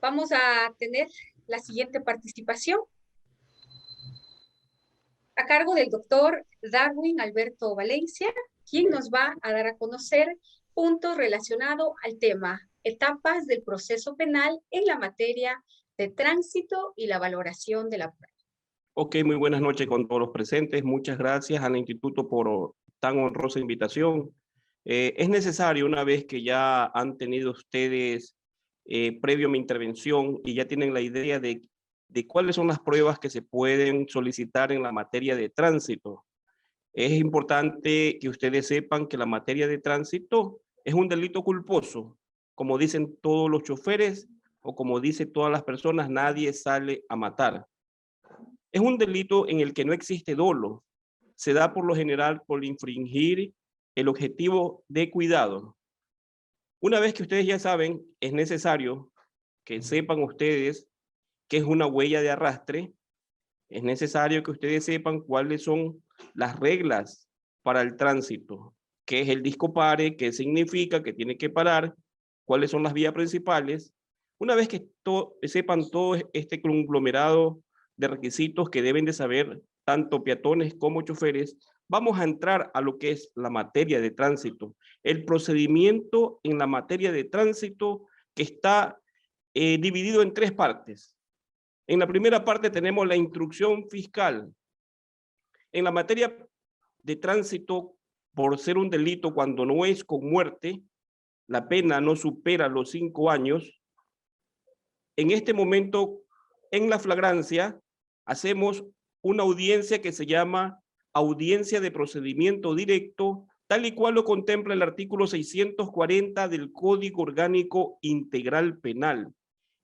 Vamos a tener la siguiente participación a cargo del doctor Darwin Alberto Valencia, quien nos va a dar a conocer puntos relacionados al tema etapas del proceso penal en la materia de tránsito y la valoración de la prueba. Ok, muy buenas noches con todos los presentes. Muchas gracias al Instituto por tan honrosa invitación. Es necesario, una vez que ya han tenido ustedes previo a mi intervención y ya tienen la idea de cuáles son las pruebas que se pueden solicitar en la materia de tránsito. Es importante que ustedes sepan que la materia de tránsito es un delito culposo. Como dicen todos los choferes o como dicen todas las personas, nadie sale a matar. Es un delito en el que no existe dolo. Se da por lo general por infringir el objetivo de cuidado. Una vez que ustedes ya saben, es necesario que sepan ustedes qué es una huella de arrastre. Es necesario que ustedes sepan cuáles son las reglas para el tránsito, qué es el disco pare, qué significa, que tiene que parar, cuáles son las vías principales. Una vez que sepan todo este conglomerado de requisitos que deben de saber tanto peatones como choferes, vamos a entrar a lo que es la materia de tránsito. El procedimiento en la materia de tránsito que está dividido en tres partes. En la primera parte tenemos la instrucción fiscal. En la materia de tránsito, por ser un delito cuando no es con muerte, la pena no supera los 5 años. En este momento, en la flagrancia, hacemos una audiencia que se llama audiencia de procedimiento directo, tal y cual lo contempla el artículo 640 del Código Orgánico Integral Penal.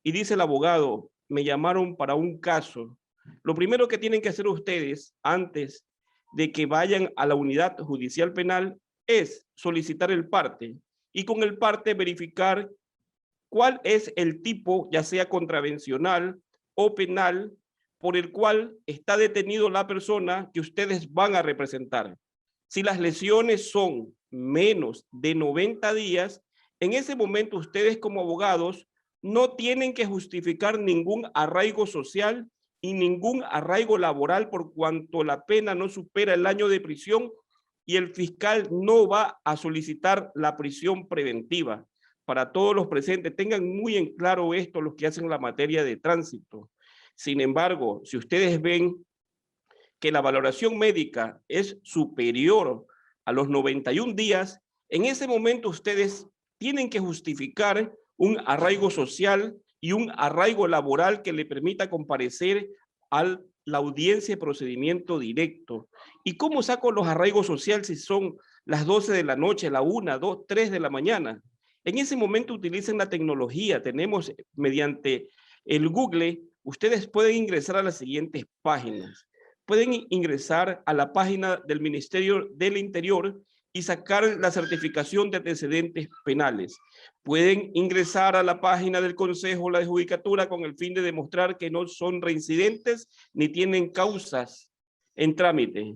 Y dice el abogado, me llamaron para un caso. Lo primero que tienen que hacer ustedes antes de que vayan a la unidad judicial penal es solicitar el parte y con el parte verificar cuál es el tipo, ya sea contravencional o penal, por el cual está detenido la persona que ustedes van a representar. Si las lesiones son menos de 90 días, en ese momento ustedes como abogados no tienen que justificar ningún arraigo social y ningún arraigo laboral por cuanto la pena no supera el año de prisión y el fiscal no va a solicitar la prisión preventiva. Para todos los presentes, tengan muy en claro esto los que hacen la materia de tránsito. Sin embargo, si ustedes ven que la valoración médica es superior a los 91 días, en ese momento ustedes tienen que justificar un arraigo social y un arraigo laboral que le permita comparecer a la audiencia de procedimiento directo. ¿Y cómo saco los arraigos sociales si son las 12 de la noche, la 1, 2, 3 de la mañana? En ese momento utilicen la tecnología. Tenemos mediante el Google, ustedes pueden ingresar a las siguientes páginas. Pueden ingresar a la página del Ministerio del Interior y sacar la certificación de antecedentes penales. Pueden ingresar a la página del Consejo de la Judicatura con el fin de demostrar que no son reincidentes ni tienen causas en trámite.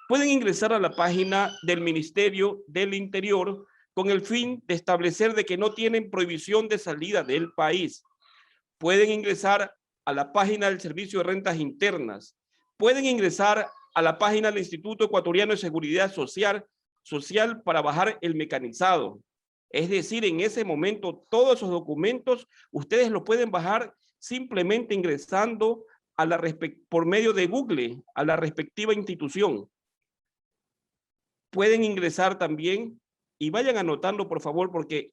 Pueden ingresar a la página del Ministerio del Interior con el fin de establecer de que no tienen prohibición de salida del país. Pueden ingresar a la página del Servicio de Rentas Internas. Pueden ingresar a la página del Instituto Ecuatoriano de Seguridad Social para bajar el mecanizado. Es decir, en ese momento todos esos documentos ustedes los pueden bajar simplemente ingresando a por medio de Google a la respectiva institución. Pueden ingresar también y vayan anotando por favor porque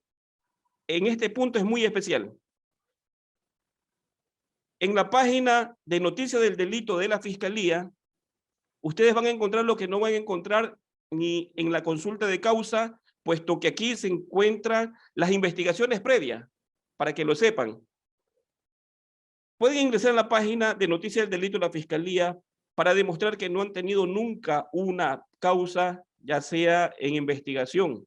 en este punto es muy especial. En la página de noticias del delito de la Fiscalía, ustedes van a encontrar lo que no van a encontrar ni en la consulta de causa, puesto que aquí se encuentran las investigaciones previas, para que lo sepan. Pueden ingresar a la página de noticias del delito de la Fiscalía para demostrar que no han tenido nunca una causa, ya sea en investigación.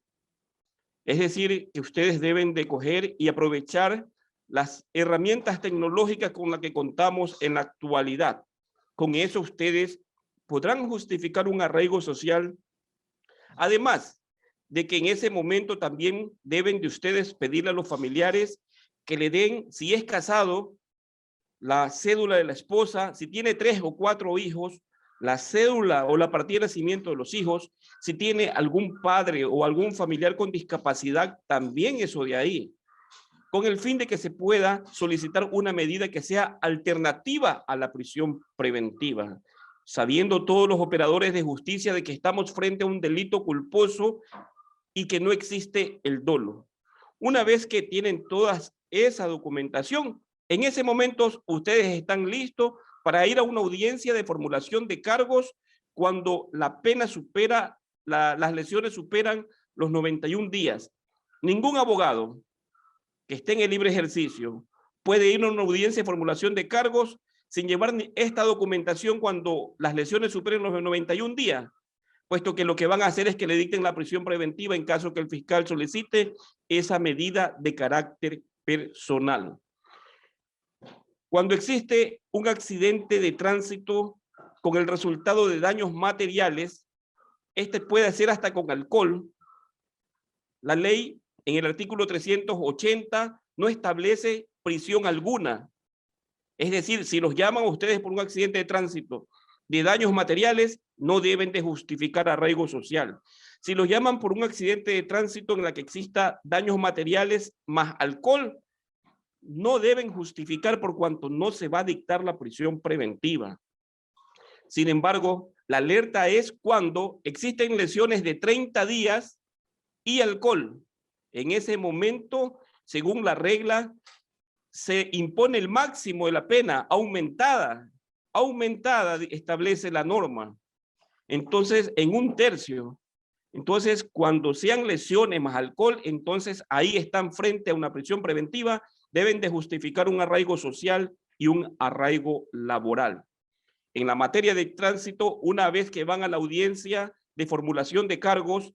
Es decir, que ustedes deben de coger y aprovechar las herramientas tecnológicas con las que contamos en la actualidad. Con eso ustedes podrán justificar un arraigo social. Además de que en ese momento también deben de ustedes pedirle a los familiares que le den, si es casado, la cédula de la esposa, si tiene 3 o 4 hijos, la cédula o la partida de nacimiento de los hijos, si tiene algún padre o algún familiar con discapacidad, también eso de ahí, con el fin de que se pueda solicitar una medida que sea alternativa a la prisión preventiva, sabiendo todos los operadores de justicia de que estamos frente a un delito culposo y que no existe el dolo. Una vez que tienen toda esa documentación, en ese momento ustedes están listos para ir a una audiencia de formulación de cargos cuando la pena supera, las lesiones superan los 91 días. Ningún abogado que esté en el libre ejercicio puede ir a una audiencia de formulación de cargos sin llevar esta documentación cuando las lesiones superen los 91 días, puesto que lo que van a hacer es que le dicten la prisión preventiva en caso que el fiscal solicite esa medida de carácter personal. Cuando existe un accidente de tránsito con el resultado de daños materiales, este puede ser hasta con alcohol. La ley en el artículo 380 no establece prisión alguna. Es decir, si los llaman a ustedes por un accidente de tránsito de daños materiales, no deben de justificar arraigo social. Si los llaman por un accidente de tránsito en la que exista daños materiales más alcohol, no deben justificar por cuanto no se va a dictar la prisión preventiva. Sin embargo, la alerta es cuando existen lesiones de 30 días y alcohol. En ese momento, según la regla, se impone el máximo de la pena, aumentada establece la norma. Entonces, en 1/3. Entonces, cuando sean lesiones más alcohol, entonces ahí están frente a una prisión preventiva, deben de justificar un arraigo social y un arraigo laboral. En la materia de tránsito, una vez que van a la audiencia de formulación de cargos,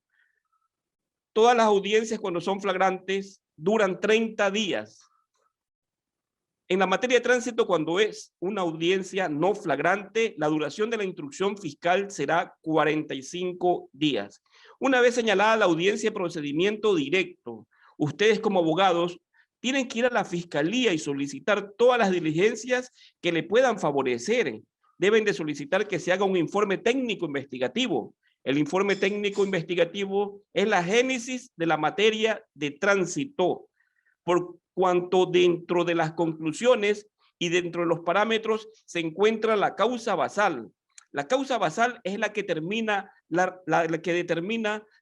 todas las audiencias cuando son flagrantes duran 30 días. En la materia de tránsito, cuando es una audiencia no flagrante, la duración de la instrucción fiscal será 45 días. Una vez señalada la audiencia de procedimiento directo, ustedes como abogados tienen que ir a la fiscalía y solicitar todas las diligencias que le puedan favorecer. Deben de solicitar que se haga un informe técnico investigativo. El informe técnico investigativo es la génesis de la materia de tránsito, por cuanto dentro de las conclusiones y dentro de los parámetros se encuentra la causa basal. La causa basal es la que determina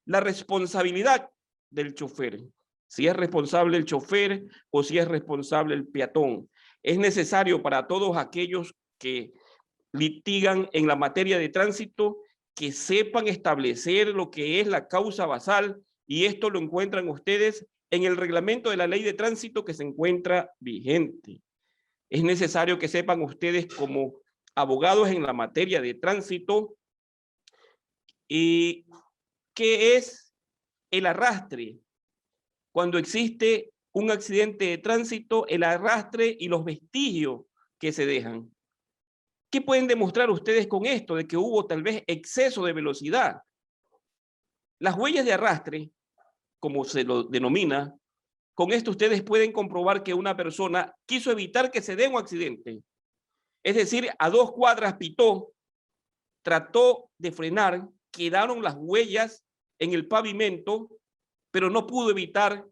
la responsabilidad del chofer. Si es responsable el chofer o si es responsable el peatón. Es necesario para todos aquellos que litigan en la materia de tránsito que sepan establecer lo que es la causa basal, y esto lo encuentran ustedes en el reglamento de la ley de tránsito que se encuentra vigente. Es necesario que sepan ustedes como abogados en la materia de tránsito y qué es el arrastre. Cuando existe un accidente de tránsito, el arrastre y los vestigios que se dejan. ¿Qué pueden demostrar ustedes con esto de que hubo tal vez exceso de velocidad? Las huellas de arrastre, como se lo denomina, con esto ustedes pueden comprobar que una persona quiso evitar que se dé un accidente. Es decir, a 2 cuadras pitó, trató de frenar, quedaron las huellas en el pavimento, pero no pudo evitar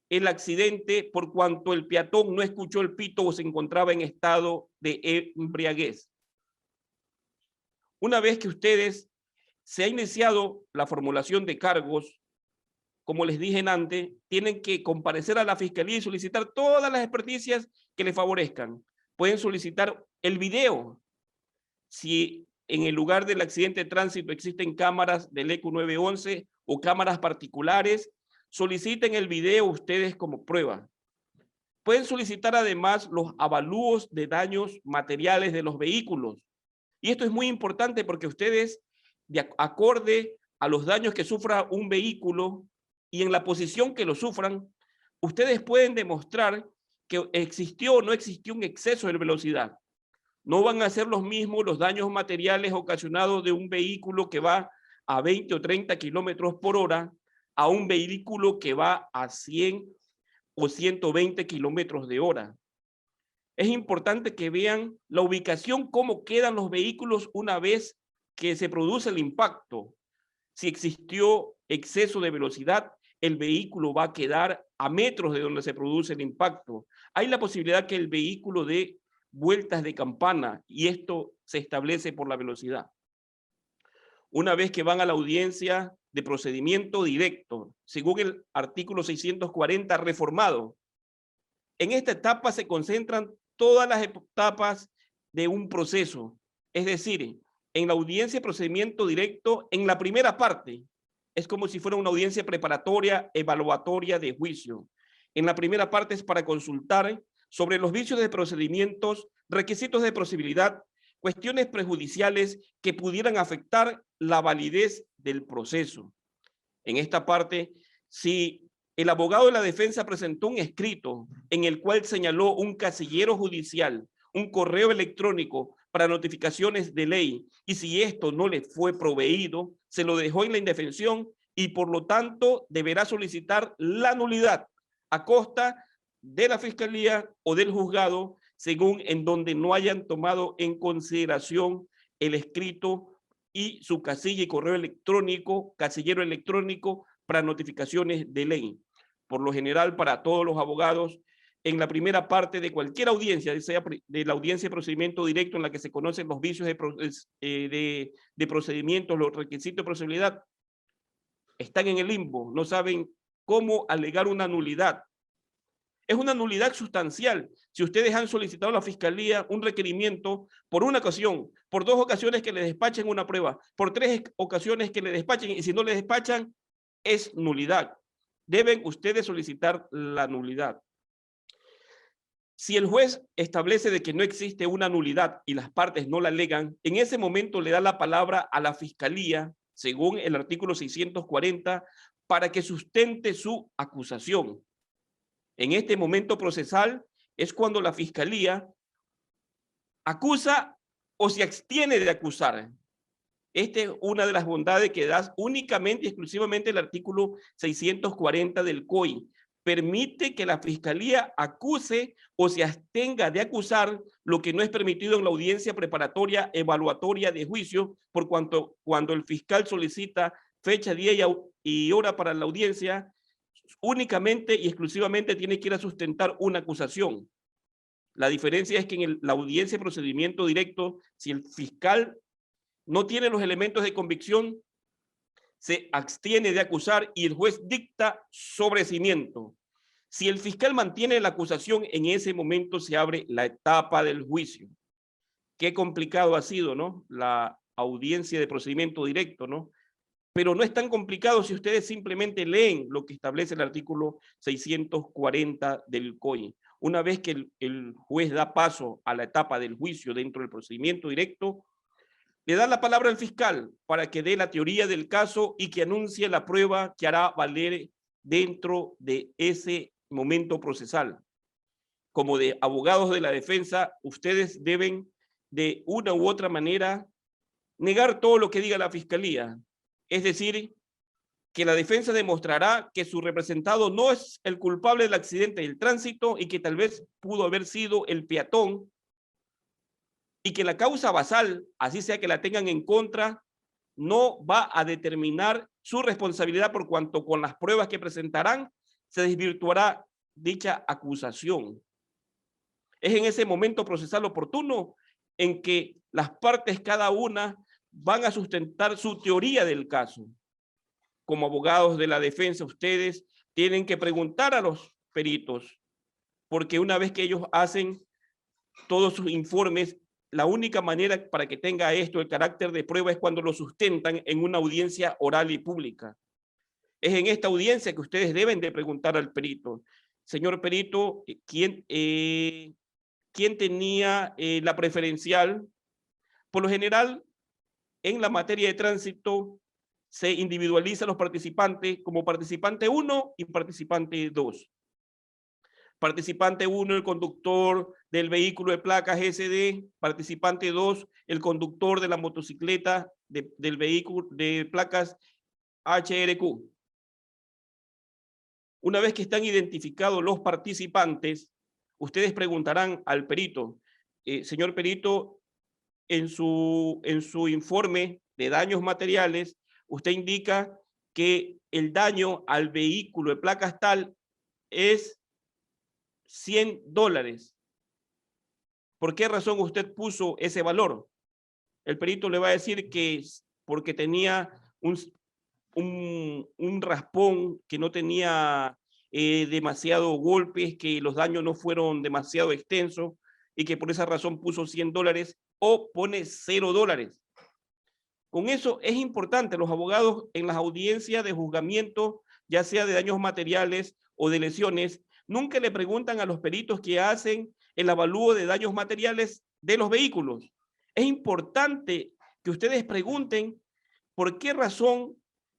el accidente por cuanto el peatón no escuchó el pito o se encontraba en estado de embriaguez. Una vez que ustedes se ha iniciado la formulación de cargos, como les dije antes, tienen que comparecer a la fiscalía y solicitar todas las experticias que les favorezcan. Pueden solicitar el video. Si en el lugar del accidente de tránsito existen cámaras del ECU 911 o cámaras particulares, soliciten el video ustedes como prueba. Pueden solicitar además los avalúos de daños materiales de los vehículos. Y esto es muy importante porque ustedes, de acorde a los daños que sufra un vehículo y en la posición que lo sufran, ustedes pueden demostrar que existió o no existió un exceso de velocidad. No van a ser los mismos los daños materiales ocasionados de un vehículo que va a 20 o 30 kilómetros por hora a un vehículo que va a 100 o 120 kilómetros de hora. Es importante que vean la ubicación, cómo quedan los vehículos una vez que se produce el impacto. Si existió exceso de velocidad, el vehículo va a quedar a metros de donde se produce el impacto. Hay la posibilidad que el vehículo dé vueltas de campana y esto se establece por la velocidad. Una vez que van a la audiencia de procedimiento directo, según el artículo 640 reformado, en esta etapa se concentran todas las etapas de un proceso. Es decir, en la audiencia de procedimiento directo, en la primera parte, es como si fuera una audiencia preparatoria, evaluatoria de juicio. En la primera parte es para consultar sobre los vicios de procedimientos, requisitos de procedibilidad, cuestiones prejudiciales que pudieran afectar la validez del proceso. En esta parte, si el abogado de la defensa presentó un escrito en el cual señaló un casillero judicial, un correo electrónico para notificaciones de ley, y si esto no le fue proveído, se lo dejó en la indefensión y por lo tanto deberá solicitar la nulidad a costa de la fiscalía o del juzgado, según en donde no hayan tomado en consideración el escrito y su casilla y correo electrónico, casillero electrónico para notificaciones de ley. Por lo general, para todos los abogados, en la primera parte de cualquier audiencia, sea de la audiencia de procedimiento directo en la que se conocen los vicios de procedimientos, los requisitos de procedibilidad, están en el limbo, no saben cómo alegar una nulidad. Es una nulidad sustancial. Si ustedes han solicitado a la fiscalía un requerimiento por una ocasión, por 2 ocasiones que le despachen una prueba, por 3 ocasiones que le despachen, y si no le despachan, es nulidad. Deben ustedes solicitar la nulidad. Si el juez establece de que no existe una nulidad y las partes no la alegan, en ese momento le da la palabra a la fiscalía, según el artículo 640, para que sustente su acusación. En este momento procesal es cuando la fiscalía acusa o se abstiene de acusar. Esta es una de las bondades que da únicamente y exclusivamente el artículo 640 del COI. Permite que la fiscalía acuse o se abstenga de acusar, lo que no es permitido en la audiencia preparatoria evaluatoria de juicio, por cuanto cuando el fiscal solicita fecha, día y hora para la audiencia, únicamente y exclusivamente tiene que ir a sustentar una acusación. La diferencia es que en la audiencia de procedimiento directo, si el fiscal no tiene los elementos de convicción, se abstiene de acusar y el juez dicta sobrecimiento. Si el fiscal mantiene la acusación, en ese momento se abre la etapa del juicio. Qué complicado ha sido, ¿no? La audiencia de procedimiento directo, ¿no? Pero no es tan complicado si ustedes simplemente leen lo que establece el artículo 640 del COI. Una vez que el juez da paso a la etapa del juicio dentro del procedimiento directo, le da la palabra al fiscal para que dé la teoría del caso y que anuncie la prueba que hará valer dentro de ese momento procesal. Como de abogados de la defensa, ustedes deben de una u otra manera negar todo lo que diga la fiscalía. Es decir, que la defensa demostrará que su representado no es el culpable del accidente del tránsito y que tal vez pudo haber sido el peatón, y que la causa basal, así sea que la tengan en contra, no va a determinar su responsabilidad por cuanto con las pruebas que presentarán se desvirtuará dicha acusación. Es en ese momento procesal oportuno en que las partes cada una van a sustentar su teoría del caso. Como abogados de la defensa, ustedes tienen que preguntar a los peritos, porque una vez que ellos hacen todos sus informes, la única manera para que tenga esto el carácter de prueba es cuando lo sustentan en una audiencia oral y pública. Es en esta audiencia que ustedes deben de preguntar al perito: señor perito, ¿quién tenía la preferencial? Por lo general, en la materia de tránsito, se individualizan los participantes como participante 1 y participante 2. Participante 1, el conductor del vehículo de placas SD. Participante 2, el conductor de la motocicleta del vehículo de placas HRQ. Una vez que están identificados los participantes, ustedes preguntarán al perito, señor perito, en su informe de daños materiales, usted indica que el daño al vehículo de placas tal es $100. ¿Por qué razón usted puso ese valor? El perito le va a decir que es porque tenía un raspón, que no tenía demasiado golpes, que los daños no fueron demasiado extensos y que por esa razón puso $100 o pone $0. Con eso es importante, los abogados en las audiencias de juzgamiento, ya sea de daños materiales o de lesiones, nunca le preguntan a los peritos que hacen el avalúo de daños materiales de los vehículos. Es importante que ustedes pregunten por qué razón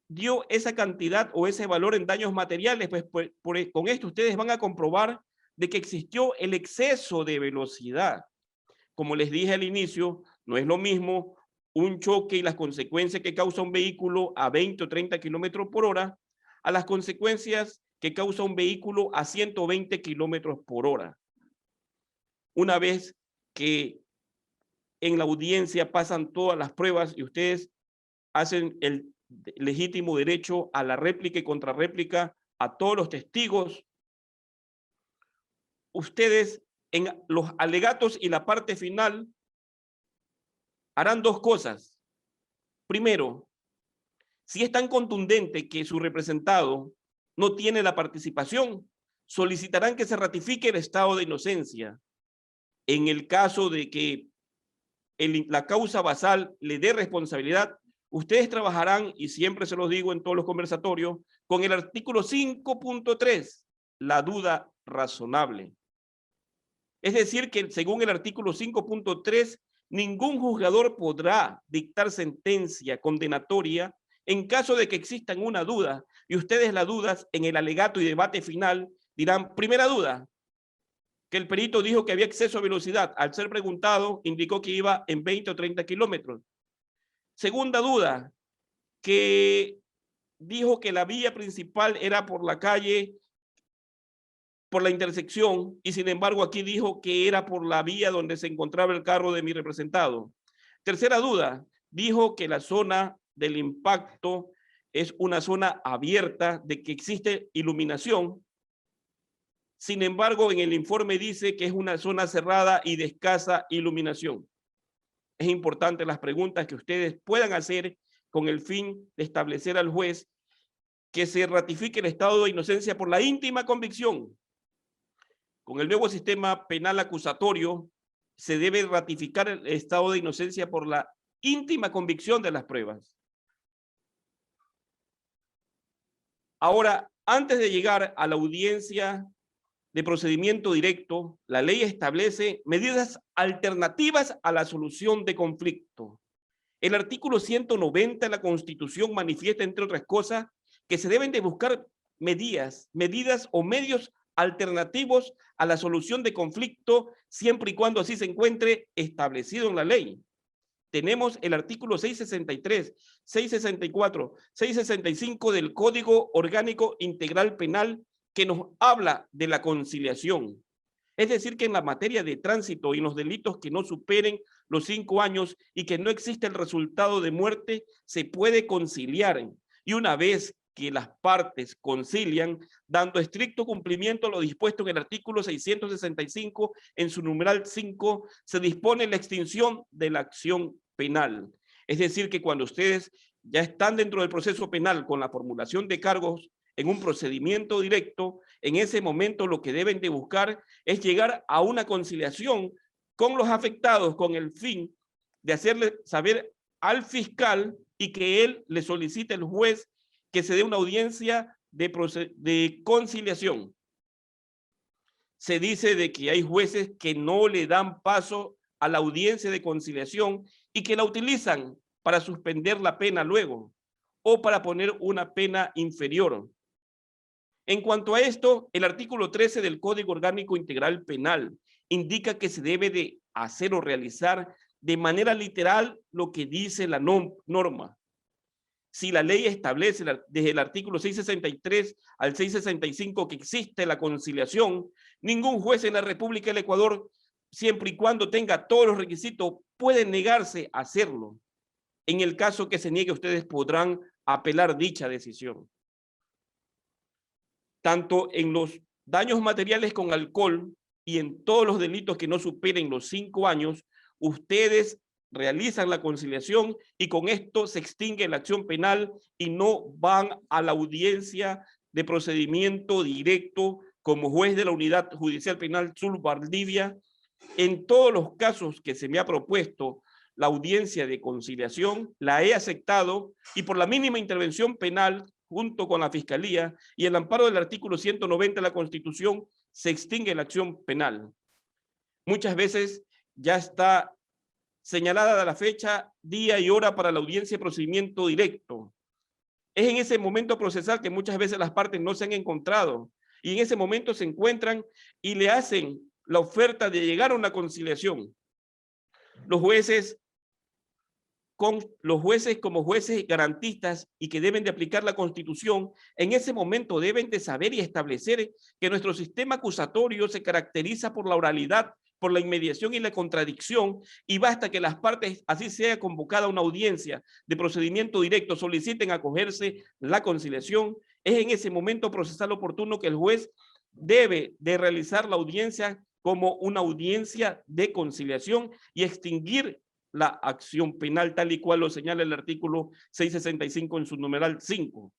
dio esa cantidad o ese valor en daños materiales. Pues con esto ustedes van a comprobar de que existió el exceso de velocidad. Como les dije al inicio, no es lo mismo un choque y las consecuencias que causa un vehículo a 20 o 30 kilómetros por hora a las consecuencias que causa un vehículo a 120 kilómetros por hora. Una vez que en la audiencia pasan todas las pruebas y ustedes hacen el legítimo derecho a la réplica y contrarréplica a todos los testigos, ustedes en los alegatos y la parte final harán dos cosas. Primero, si es tan contundente que su representado no tiene la participación, solicitarán que se ratifique el estado de inocencia. En el caso de que la causa basal le dé responsabilidad, ustedes trabajarán, y siempre se los digo en todos los conversatorios, con el artículo 5.3, la duda razonable. Es decir, que según el artículo 5.3, ningún juzgador podrá dictar sentencia condenatoria en caso de que existan una duda, y ustedes las dudas en el alegato y debate final dirán, primera duda, que el perito dijo que había exceso de velocidad. Al ser preguntado, indicó que iba en 20 o 30 kilómetros. Segunda duda, que dijo que la vía principal era por la calle, por la intersección, y sin embargo aquí dijo que era por la vía donde se encontraba el carro de mi representado. Tercera duda, dijo que la zona del impacto es una zona abierta, de que existe iluminación. Sin embargo, en el informe dice que es una zona cerrada y de escasa iluminación. Es importante las preguntas que ustedes puedan hacer con el fin de establecer al juez que se ratifique el estado de inocencia por la íntima convicción. Con el nuevo sistema penal acusatorio, se debe ratificar el estado de inocencia por la íntima convicción de las pruebas. Ahora, antes de llegar a la audiencia de procedimiento directo, la ley establece medidas alternativas a la solución de conflicto. El artículo 190 de la Constitución manifiesta, entre otras cosas, que se deben de buscar medidas o medios alternativos a la solución de conflicto, siempre y cuando así se encuentre establecido en la ley. Tenemos el artículo 663, 664, 665 del Código Orgánico Integral Penal, que nos habla de la conciliación. Es decir, que en la materia de tránsito y en los delitos que no superen los 5 años y que no existe el resultado de muerte, se puede conciliar. Y una vez que las partes concilian, dando estricto cumplimiento a lo dispuesto en el artículo 665, en su numeral 5, se dispone la extinción de la acción penal. Es decir, que cuando ustedes ya están dentro del proceso penal con la formulación de cargos en un procedimiento directo, en ese momento lo que deben de buscar es llegar a una conciliación con los afectados con el fin de hacerle saber al fiscal y que él le solicite al juez que se dé una audiencia de conciliación. Se dice de que hay jueces que no le dan paso a la audiencia de conciliación y que la utilizan para suspender la pena luego o para poner una pena inferior. En cuanto a esto, el artículo 13 del Código Orgánico Integral Penal indica que se debe de hacer o realizar de manera literal lo que dice la norma. Si la ley establece desde el artículo 663 al 665 que existe la conciliación, ningún juez en la República del Ecuador, siempre y cuando tenga todos los requisitos, puede negarse a hacerlo. En el caso que se niegue, ustedes podrán apelar dicha decisión. Tanto en los daños materiales con alcohol y en todos los delitos que no superen los 5 años, ustedes realizan la conciliación y con esto se extingue la acción penal y no van a la audiencia de procedimiento directo como juez de la Unidad Judicial Penal Sur Valdivia. En todos los casos que se me ha propuesto la audiencia de conciliación, la he aceptado y por la mínima intervención penal junto con la Fiscalía y el amparo del artículo 190 de la Constitución, se extingue la acción penal. Muchas veces ya está señalada la fecha, día y hora para la audiencia de procedimiento directo. Es en ese momento procesal que muchas veces las partes no se han encontrado y en ese momento se encuentran y le hacen la oferta de llegar a una conciliación. Los jueces como jueces garantistas y que deben de aplicar la Constitución, en ese momento deben de saber y establecer que nuestro sistema acusatorio se caracteriza por la oralidad, por la inmediación y la contradicción, y basta que las partes, así sea convocada una audiencia de procedimiento directo, soliciten acogerse la conciliación. Es en ese momento procesal oportuno que el juez debe de realizar la audiencia como una audiencia de conciliación y extinguir la acción penal tal y cual lo señala el artículo 665 en su numeral 5.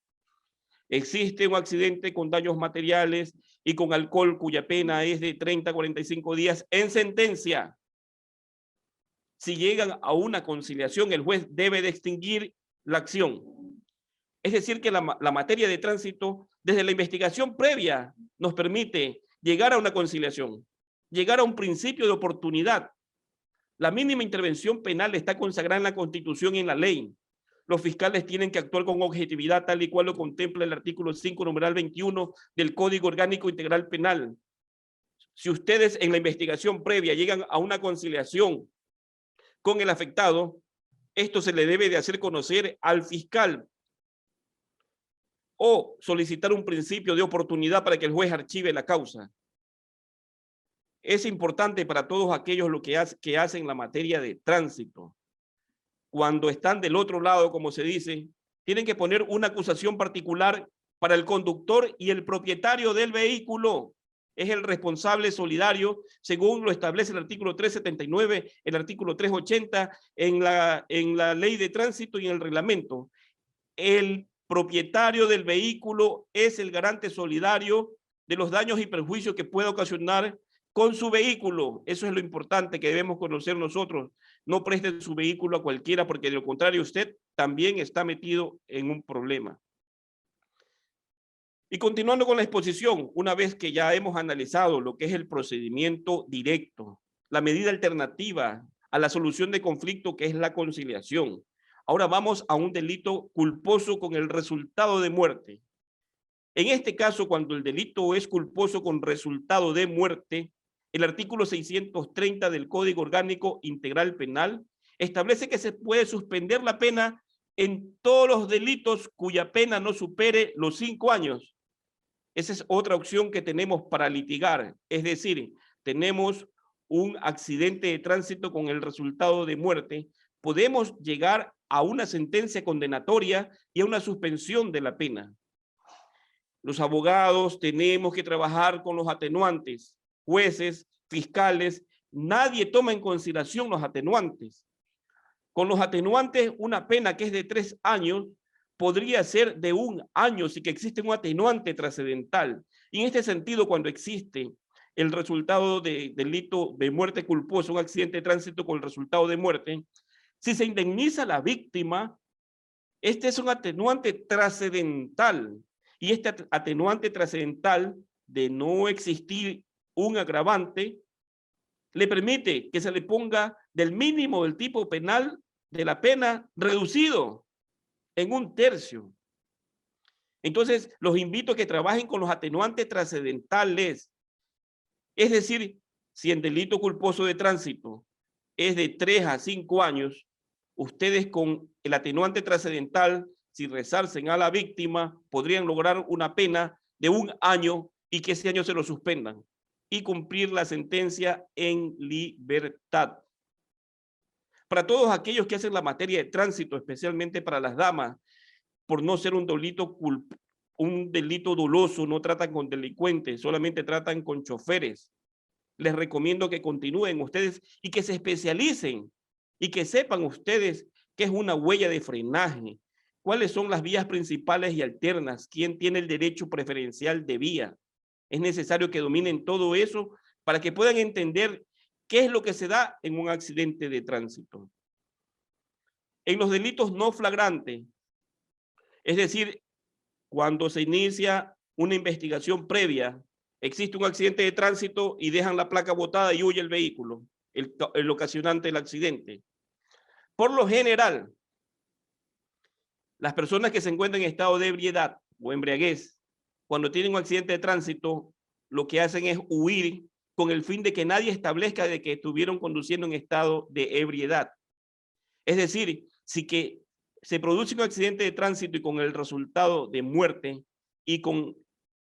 Existe un accidente con daños materiales y con alcohol cuya pena es de 30 a 45 días en sentencia. Si llegan a una conciliación, el juez debe de extinguir la acción. Es decir, que la materia de tránsito, desde la investigación previa, nos permite llegar a una conciliación, llegar a un principio de oportunidad. La mínima intervención penal está consagrada en la Constitución y en la ley. Los fiscales tienen que actuar con objetividad tal y cual lo contempla el artículo 5, numeral 21 del Código Orgánico Integral Penal. Si ustedes en la investigación previa llegan a una conciliación con el afectado, esto se le debe de hacer conocer al fiscal o solicitar un principio de oportunidad para que el juez archive la causa. Es importante para todos aquellos que hacen la materia de tránsito. Cuando están del otro lado, como se dice, tienen que poner una acusación particular para el conductor y el propietario del vehículo. Es el responsable solidario, según lo establece el artículo 379, el artículo 380, en la ley de tránsito y en el reglamento. El propietario del vehículo es el garante solidario de los daños y perjuicios que pueda ocasionar con su vehículo. Eso es lo importante que debemos conocer nosotros. No preste su vehículo a cualquiera porque de lo contrario usted también está metido en un problema. Y continuando con la exposición, una vez que ya hemos analizado lo que es el procedimiento directo, la medida alternativa a la solución de conflicto que es la conciliación, ahora vamos a un delito culposo con el resultado de muerte. En este caso, cuando el delito es culposo con resultado de muerte, el artículo 630 del Código Orgánico Integral Penal establece que se puede suspender la pena en todos los delitos cuya pena no supere los 5 años. Esa es otra opción que tenemos para litigar. Es decir, tenemos un accidente de tránsito con el resultado de muerte. Podemos llegar a una sentencia condenatoria y a una suspensión de la pena. Los abogados tenemos que trabajar con los atenuantes. Jueces, fiscales, nadie toma en consideración los atenuantes. Con los atenuantes, una pena que es de 3 años podría ser de 1 año si que existe un atenuante trascendental. Y en este sentido, cuando existe el resultado de delito de muerte culposa, un accidente de tránsito con el resultado de muerte, si se indemniza a la víctima, este es un atenuante trascendental. Y este atenuante trascendental de no existir un agravante, le permite que se le ponga del mínimo del tipo penal de la pena reducido en 1/3. Entonces, los invito a que trabajen con los atenuantes trascendentales. Es decir, si el delito culposo de tránsito es de 3 a 5 años, ustedes con el atenuante trascendental si resarcen a la víctima, podrían lograr una pena de 1 año y que ese año se lo suspendan y cumplir la sentencia en libertad. Para todos aquellos que hacen la materia de tránsito, especialmente para las damas, por no ser un delito doloso, no tratan con delincuentes, solamente tratan con choferes. Les recomiendo que continúen ustedes y que se especialicen y que sepan ustedes qué es una huella de frenaje, cuáles son las vías principales y alternas, quién tiene el derecho preferencial de vía. Es necesario que dominen todo eso para que puedan entender qué es lo que se da en un accidente de tránsito. En los delitos no flagrantes, es decir, cuando se inicia una investigación previa, existe un accidente de tránsito y dejan la placa botada y huye el vehículo, el ocasionante del accidente. Por lo general, las personas que se encuentran en estado de ebriedad o embriaguez, cuando tienen un accidente de tránsito, lo que hacen es huir con el fin de que nadie establezca de que estuvieron conduciendo en estado de ebriedad. Es decir, si que se produce un accidente de tránsito y con el resultado de muerte y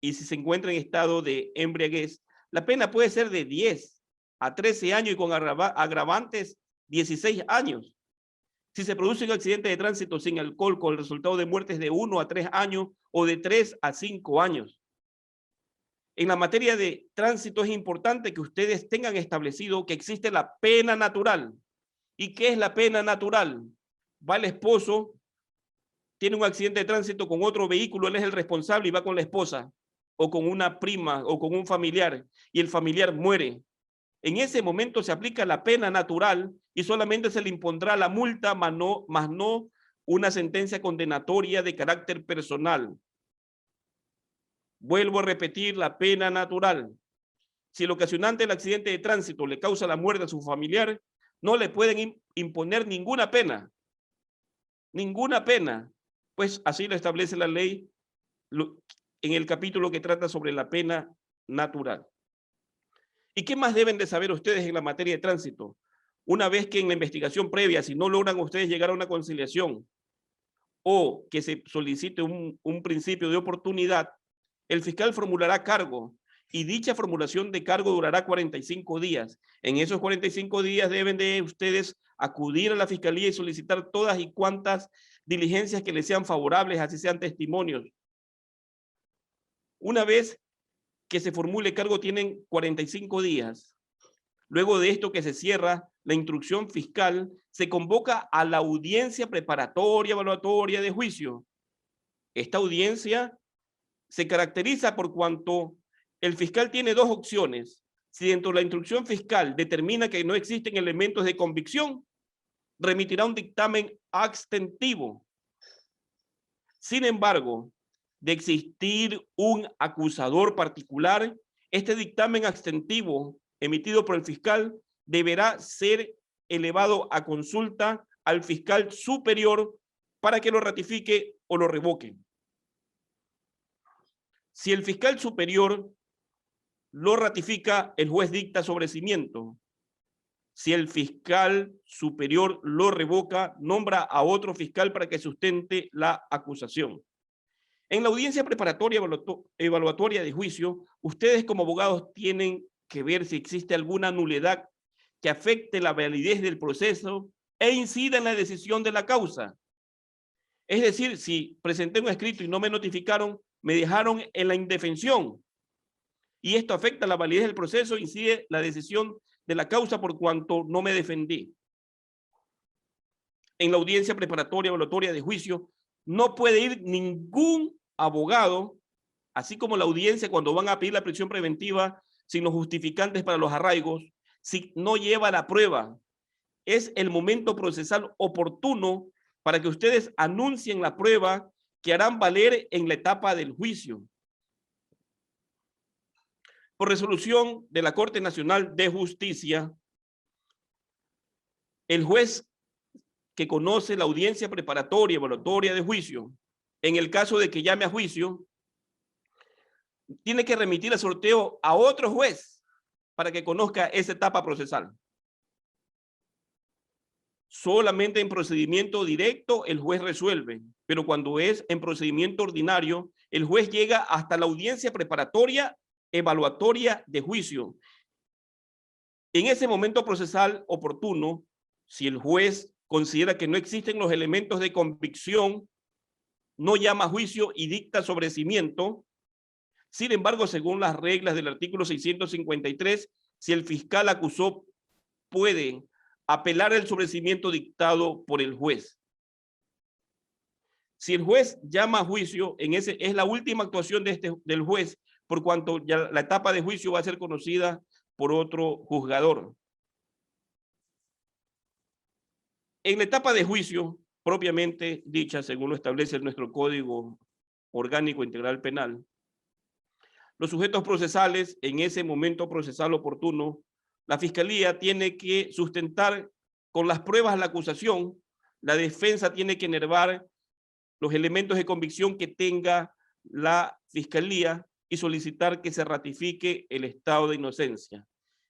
si se encuentra en estado de embriaguez, la pena puede ser de 10 a 13 años y con agravantes 16 años. Si se produce un accidente de tránsito sin alcohol con el resultado de muerte es de 1 a 3 años o de 3 a 5 años. En la materia de tránsito es importante que ustedes tengan establecido que existe la pena natural. ¿Y qué es la pena natural? Va el esposo, tiene un accidente de tránsito con otro vehículo, él es el responsable y va con la esposa o con una prima o con un familiar y el familiar muere. En ese momento se aplica la pena natural y solamente se le impondrá la multa, más no una sentencia condenatoria de carácter personal. Vuelvo a repetir, la pena natural. Si el ocasionante del accidente de tránsito le causa la muerte a su familiar, no le pueden imponer ninguna pena. Ninguna pena. Pues así lo establece la ley en el capítulo que trata sobre la pena natural. ¿Y qué más deben de saber ustedes en la materia de tránsito? Una vez que en la investigación previa, si no logran ustedes llegar a una conciliación o que se solicite un principio de oportunidad, el fiscal formulará cargo y dicha formulación de cargo durará 45 días. En esos 45 días deben de ustedes acudir a la fiscalía y solicitar todas y cuantas diligencias que les sean favorables, así sean testimonios. Una vez que se formule cargo tienen 45 días. Luego de esto que se cierra la instrucción fiscal, se convoca a la audiencia preparatoria, evaluatoria de juicio. Esta audiencia se caracteriza por cuanto el fiscal tiene dos opciones. Si dentro de la instrucción fiscal determina que no existen elementos de convicción, remitirá un dictamen abstentivo. Sin embargo, de existir un acusador particular, este dictamen abstentivo emitido por el fiscal deberá ser elevado a consulta al fiscal superior para que lo ratifique o lo revoque. Si el fiscal superior lo ratifica, el juez dicta sobrecimiento. Si el fiscal superior lo revoca, nombra a otro fiscal para que sustente la acusación. En la audiencia preparatoria evaluatoria de juicio, ustedes como abogados tienen que ver si existe alguna nulidad que afecte la validez del proceso e incida en la decisión de la causa. Es decir, si presenté un escrito y no me notificaron, me dejaron en la indefensión y esto afecta la validez del proceso, incide la decisión de la causa por cuanto no me defendí. En la audiencia preparatoria evaluatoria de juicio no puede ir ningún abogado, así como la audiencia cuando van a pedir la prisión preventiva sin los justificantes para los arraigos, si no lleva la prueba. Es el momento procesal oportuno para que ustedes anuncien la prueba que harán valer en la etapa del juicio. Por resolución de la Corte Nacional de Justicia, el juez que conoce la audiencia preparatoria evaluatoria de juicio, en el caso de que llame a juicio, tiene que remitir el sorteo a otro juez para que conozca esa etapa procesal. Solamente en procedimiento directo el juez resuelve, pero cuando es en procedimiento ordinario, el juez llega hasta la audiencia preparatoria, evaluatoria de juicio. En ese momento procesal oportuno, si el juez considera que no existen los elementos de convicción, no llama a juicio y dicta sobreseimiento. Sin embargo, según las reglas del artículo 653, si el fiscal acusó, puede apelar el sobreseimiento dictado por el juez. Si el juez llama a juicio, es la última actuación del juez, por cuanto ya la etapa de juicio va a ser conocida por otro juzgador. En la etapa de juicio, propiamente dicha, según lo establece nuestro Código Orgánico Integral Penal, los sujetos procesales, en ese momento procesal oportuno, la Fiscalía tiene que sustentar con las pruebas la acusación, la defensa tiene que enervar los elementos de convicción que tenga la Fiscalía y solicitar que se ratifique el estado de inocencia.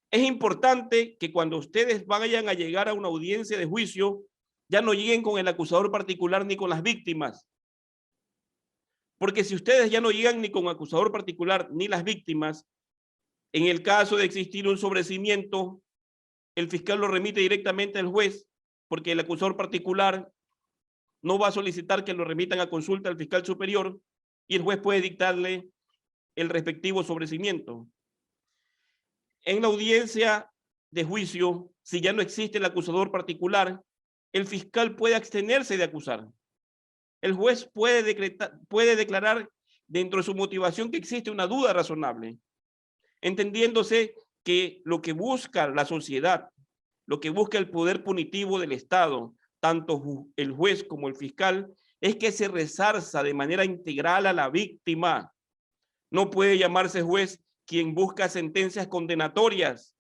Es importante que cuando ustedes vayan a llegar a una audiencia de juicio, ya no lleguen con el acusador particular ni con las víctimas. Porque si ustedes ya no llegan ni con acusador particular ni las víctimas, en el caso de existir un sobreseimiento, el fiscal lo remite directamente al juez, porque el acusador particular no va a solicitar que lo remitan a consulta al fiscal superior y el juez puede dictarle el respectivo sobreseimiento. En la audiencia de juicio, si ya no existe el acusador particular, el fiscal puede abstenerse de acusar. El juez puede declarar dentro de su motivación que existe una duda razonable, entendiéndose que lo que busca la sociedad, lo que busca el poder punitivo del Estado, tanto el juez como el fiscal, es que se resarza de manera integral a la víctima. No puede llamarse juez quien busca sentencias condenatorias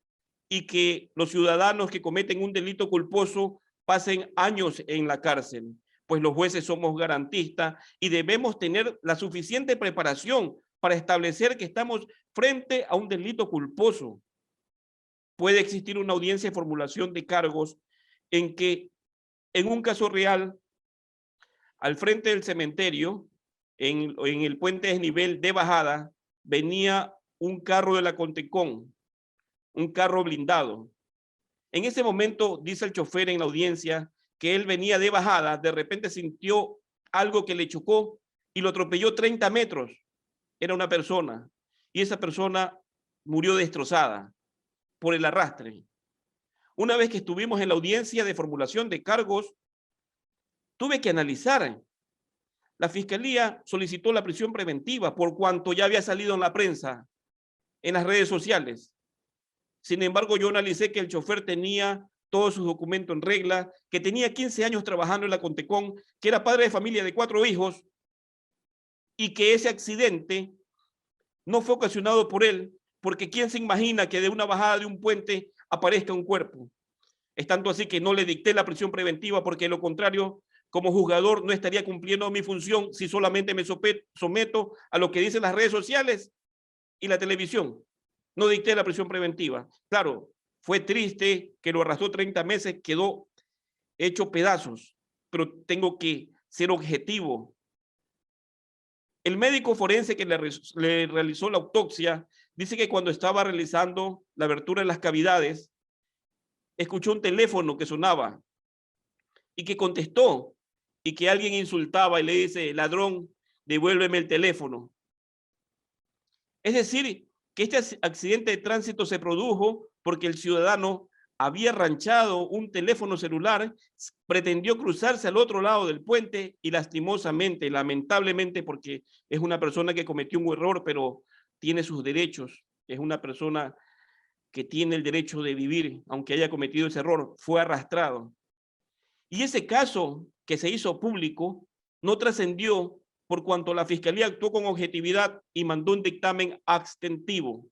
y que los ciudadanos que cometen un delito culposo pasen años en la cárcel. Pues los jueces somos garantistas y debemos tener la suficiente preparación para establecer que estamos frente a un delito culposo. Puede existir una audiencia de formulación de cargos en que, en un caso real, al frente del cementerio, en el puente de desnivel de bajada, venía un carro de la Contecón, un carro blindado. En ese momento, dice el chofer en la audiencia, que él venía de bajada, de repente sintió algo que le chocó y lo atropelló 30 metros. Era una persona y esa persona murió destrozada por el arrastre. Una vez que estuvimos en la audiencia de formulación de cargos, tuve que analizar. La Fiscalía solicitó la prisión preventiva por cuanto ya había salido en la prensa, en las redes sociales. Sin embargo, yo analicé que el chofer tenía todos sus documentos en regla, que tenía 15 años trabajando en la Contecón, que era padre de familia de 4 hijos y que ese accidente no fue ocasionado por él, porque ¿quién se imagina que de una bajada de un puente aparezca un cuerpo? Es tanto así que no le dicté la prisión preventiva porque de lo contrario, como juzgador, no estaría cumpliendo mi función si solamente me someto a lo que dicen las redes sociales y la televisión. No dicté la prisión preventiva. Claro, fue triste que lo arrastró 30 meses, quedó hecho pedazos, pero tengo que ser objetivo. El médico forense que le realizó la autopsia dice que cuando estaba realizando la abertura de las cavidades, escuchó un teléfono que sonaba y que contestó y que alguien insultaba y le dice, ladrón, devuélveme el teléfono. Es decir, que este accidente de tránsito se produjo porque el ciudadano había ranchado un teléfono celular, pretendió cruzarse al otro lado del puente y lastimosamente, lamentablemente, porque es una persona que cometió un error, pero tiene sus derechos, es una persona que tiene el derecho de vivir, aunque haya cometido ese error, fue arrastrado. Y ese caso que se hizo público no trascendió por cuanto la Fiscalía actuó con objetividad y mandó un dictamen abstentivo.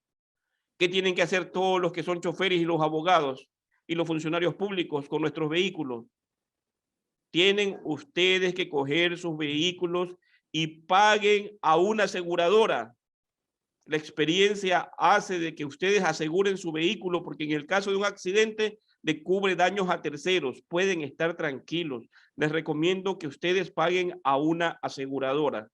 ¿Qué tienen que hacer todos los que son choferes y los abogados y los funcionarios públicos con nuestros vehículos? Tienen ustedes que coger sus vehículos y paguen a una aseguradora. La experiencia hace de que ustedes aseguren su vehículo porque en el caso de un accidente de cubre daños a terceros. Pueden estar tranquilos. Les recomiendo que ustedes paguen a una aseguradora.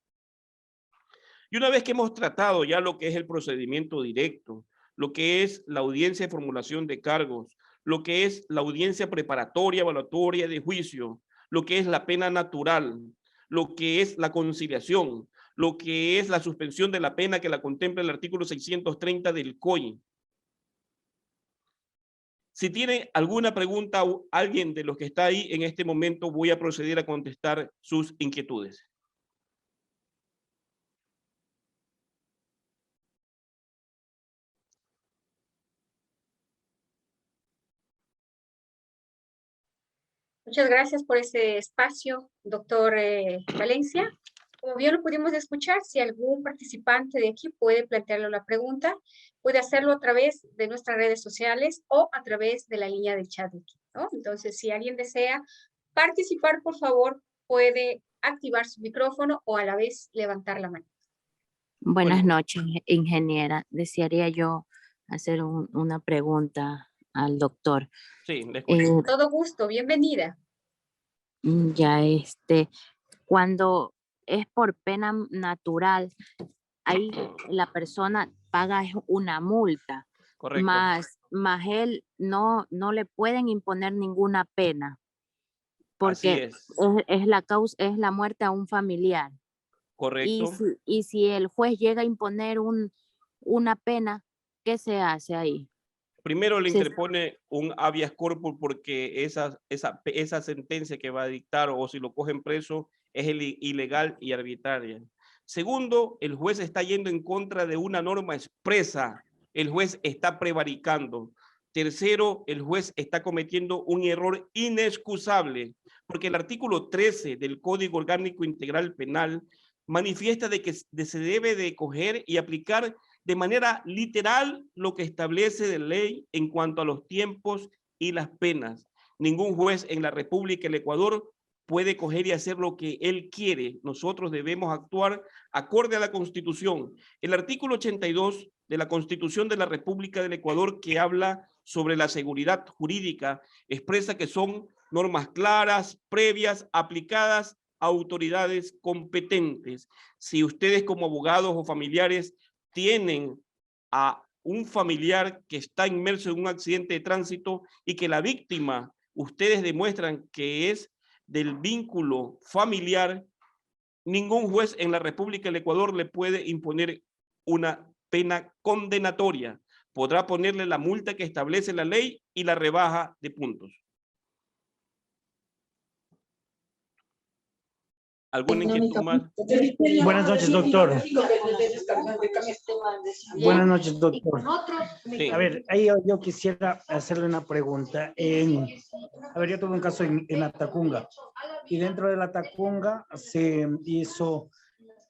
Y una vez que hemos tratado ya lo que es el procedimiento directo, lo que es la audiencia de formulación de cargos, lo que es la audiencia preparatoria, evaluatoria de juicio, lo que es la pena natural, lo que es la conciliación, lo que es la suspensión de la pena que la contempla el artículo 630 del COI. Si tiene alguna pregunta o alguien de los que está ahí en este momento, voy a proceder a contestar sus inquietudes. Muchas gracias por ese espacio, doctor Valencia. Como bien lo pudimos escuchar, si algún participante de aquí puede plantearle la pregunta, puede hacerlo a través de nuestras redes sociales o a través de la línea del chat de aquí, ¿no? Entonces, si alguien desea participar, por favor, puede activar su micrófono o a la vez levantar la mano. Buenas noches, ingeniera. Desearía yo hacer una pregunta al doctor. Sí, le escucho. Todo gusto, bienvenida. Ya cuando es por pena natural, ahí la persona paga una multa. Correcto. Más él no le pueden imponer ninguna pena. Porque es la causa, es la muerte a un familiar. Correcto. Y si el juez llega a imponer una pena, ¿qué se hace ahí? Primero le interpone un habeas corpus porque esa sentencia que va a dictar o si lo cogen preso es ilegal y arbitraria. Segundo, el juez está yendo en contra de una norma expresa. El juez está prevaricando. Tercero, el juez está cometiendo un error inexcusable porque el artículo 13 del Código Orgánico Integral Penal manifiesta de que se debe de coger y aplicar de manera literal lo que establece de ley en cuanto a los tiempos y las penas. Ningún juez en la República del Ecuador puede coger y hacer lo que él quiere. Nosotros debemos actuar acorde a la Constitución. El artículo 82 de la Constitución de la República del Ecuador, que habla sobre la seguridad jurídica, expresa que son normas claras, previas, aplicadas a autoridades competentes. Si ustedes como abogados o familiares tienen a un familiar que está inmerso en un accidente de tránsito y que la víctima, ustedes demuestran que es del vínculo familiar, ningún juez en la República del Ecuador le puede imponer una pena condenatoria. Podrá ponerle la multa que establece la ley y la rebaja de puntos. ¿Alguna inquietud más? Buenas noches, doctor. Buenas noches, doctor. Sí. A ver, ahí yo quisiera hacerle una pregunta. A ver, yo tuve un caso en Latacunga y dentro de Latacunga se hizo,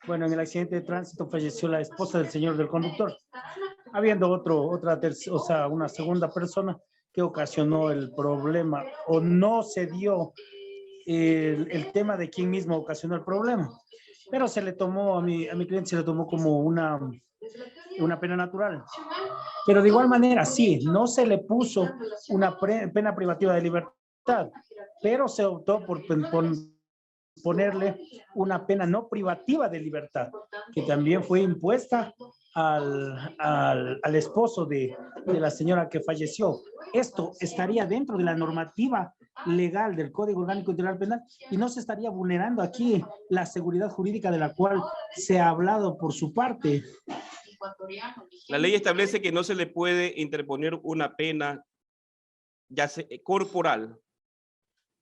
bueno, en el accidente de tránsito falleció la esposa del señor del conductor, habiendo una segunda persona que ocasionó el problema o no se dio el tema de quién mismo ocasionó el problema, pero se le tomó a mi cliente, se le tomó como una pena natural, pero de igual manera sí, no se le puso una pena privativa de libertad, pero se optó por ponerle una pena no privativa de libertad, que también fue impuesta al esposo de la señora que falleció. Esto estaría dentro de la normativa legal del Código Orgánico Integral Penal y no se estaría vulnerando aquí la seguridad jurídica de la cual se ha hablado por su parte. La ley establece que no se le puede interponer una pena ya sea corporal.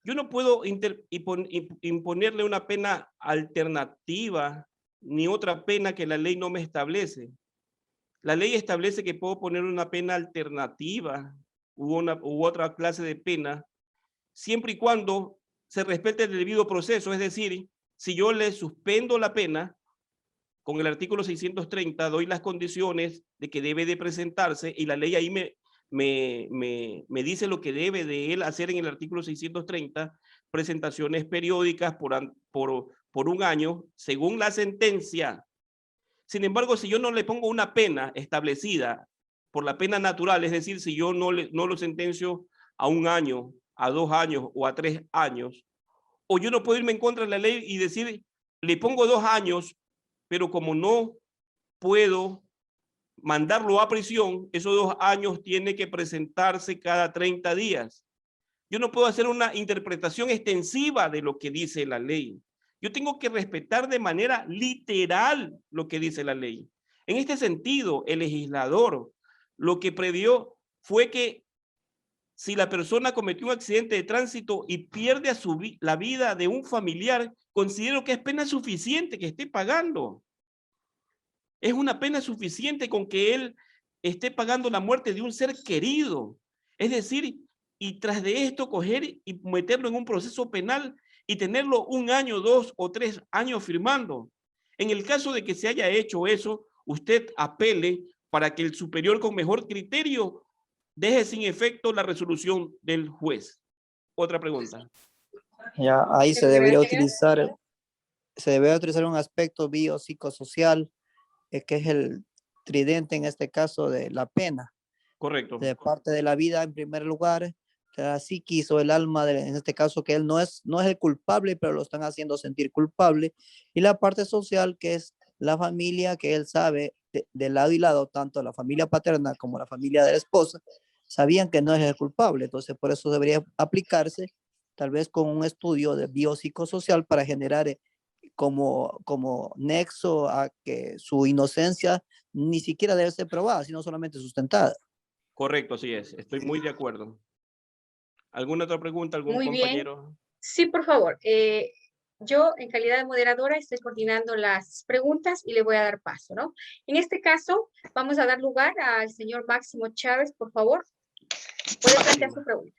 Yo no puedo imponerle una pena alternativa ni otra pena que la ley no me establece. La ley establece que puedo poner una pena alternativa u otra clase de pena siempre y cuando se respete el debido proceso. Es decir, si yo le suspendo la pena, con el artículo 630 doy las condiciones de que debe de presentarse y la ley ahí me dice lo que debe de él hacer en el artículo 630, presentaciones periódicas por un año, según la sentencia. Sin embargo, si yo no le pongo una pena establecida por la pena natural, es decir, si yo no lo sentencio a 1 año, a 2 años o a 3 años. O yo no puedo irme en contra de la ley y decir, le pongo 2 años, pero como no puedo mandarlo a prisión, esos 2 años tiene que presentarse cada 30 días. Yo no puedo hacer una interpretación extensiva de lo que dice la ley. Yo tengo que respetar de manera literal lo que dice la ley. En este sentido, el legislador lo que previó fue que si la persona cometió un accidente de tránsito y pierde la vida de un familiar, considero que es pena suficiente que esté pagando. Es una pena suficiente con que él esté pagando la muerte de un ser querido. Es decir, y tras de esto coger y meterlo en un proceso penal y tenerlo 1 año, 2 o 3 años firmando. En el caso de que se haya hecho eso, usted apele para que el superior con mejor criterio deje sin efecto la resolución del juez. Otra pregunta. Ya, ahí se debería utilizar un aspecto biopsicosocial, que es el tridente en este caso de la pena. Correcto. De parte de la vida en primer lugar, de la psiquis o el alma, en este caso que él no es el culpable, pero lo están haciendo sentir culpable. Y la parte social, que es la familia, que él sabe de lado y lado, tanto la familia paterna como la familia de la esposa, sabían que no es el culpable. Entonces, por eso debería aplicarse tal vez con un estudio de biopsicosocial para generar como nexo a que su inocencia ni siquiera debe ser probada, sino solamente sustentada. Correcto, así es. Estoy muy de acuerdo. ¿Alguna otra pregunta? ¿Algún Muy compañero? Bien. Sí, por favor. Yo, en calidad de moderadora, estoy coordinando las preguntas y le voy a dar paso, ¿no? En este caso, vamos a dar lugar al señor Máximo Chávez, por favor. Puede plantear su pregunta.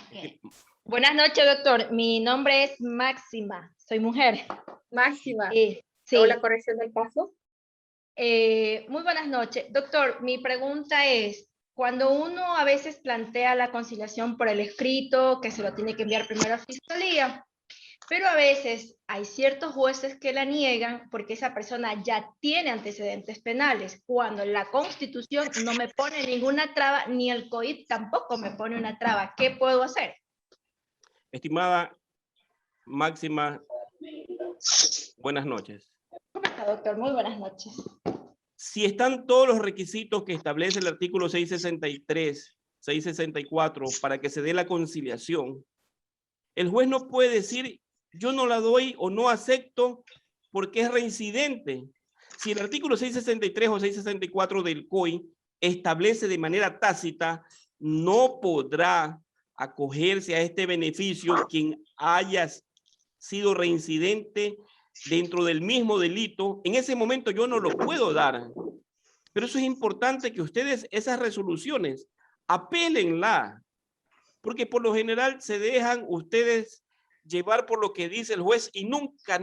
Okay. Buenas noches, doctor. Mi nombre es Máxima. Soy mujer. Máxima. Sí. ¿O la corrección del paso? Muy buenas noches. Doctor, mi pregunta es, cuando uno a veces plantea la conciliación por el escrito, que se lo tiene que enviar primero a Fiscalía, pero a veces hay ciertos jueces que la niegan porque esa persona ya tiene antecedentes penales, cuando la Constitución no me pone ninguna traba, ni el COIP tampoco me pone una traba. ¿Qué puedo hacer? Estimada Máxima, buenas noches. ¿Cómo está, doctor? Muy buenas noches. Si están todos los requisitos que establece el artículo 663, 664 para que se dé la conciliación, el juez no puede decir yo no la doy o no acepto porque es reincidente. Si el artículo 663 o 664 del COI establece de manera tácita, no podrá acogerse a este beneficio quien haya sido reincidente dentro del mismo delito. En ese momento yo no lo puedo dar. Pero eso es importante que ustedes esas resoluciones apélenla, porque por lo general se dejan ustedes llevar por lo que dice el juez y nunca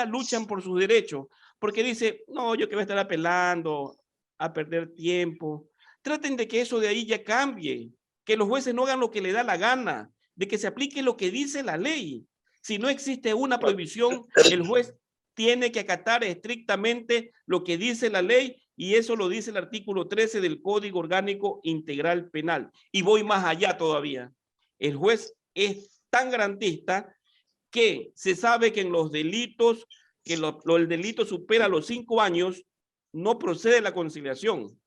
luchan por sus derechos, porque dice, no, yo que voy a estar apelando a perder tiempo. Traten de que eso de ahí ya cambie, que los jueces no hagan lo que le da la gana, de que se aplique lo que dice la ley. Si no existe una prohibición, el juez tiene que acatar estrictamente lo que dice la ley, y eso lo dice el artículo 13 del Código Orgánico Integral Penal. Y voy más allá todavía. El juez es tan garantista que se sabe que en los delitos, que el delito supera los 5 años, no procede la conciliación.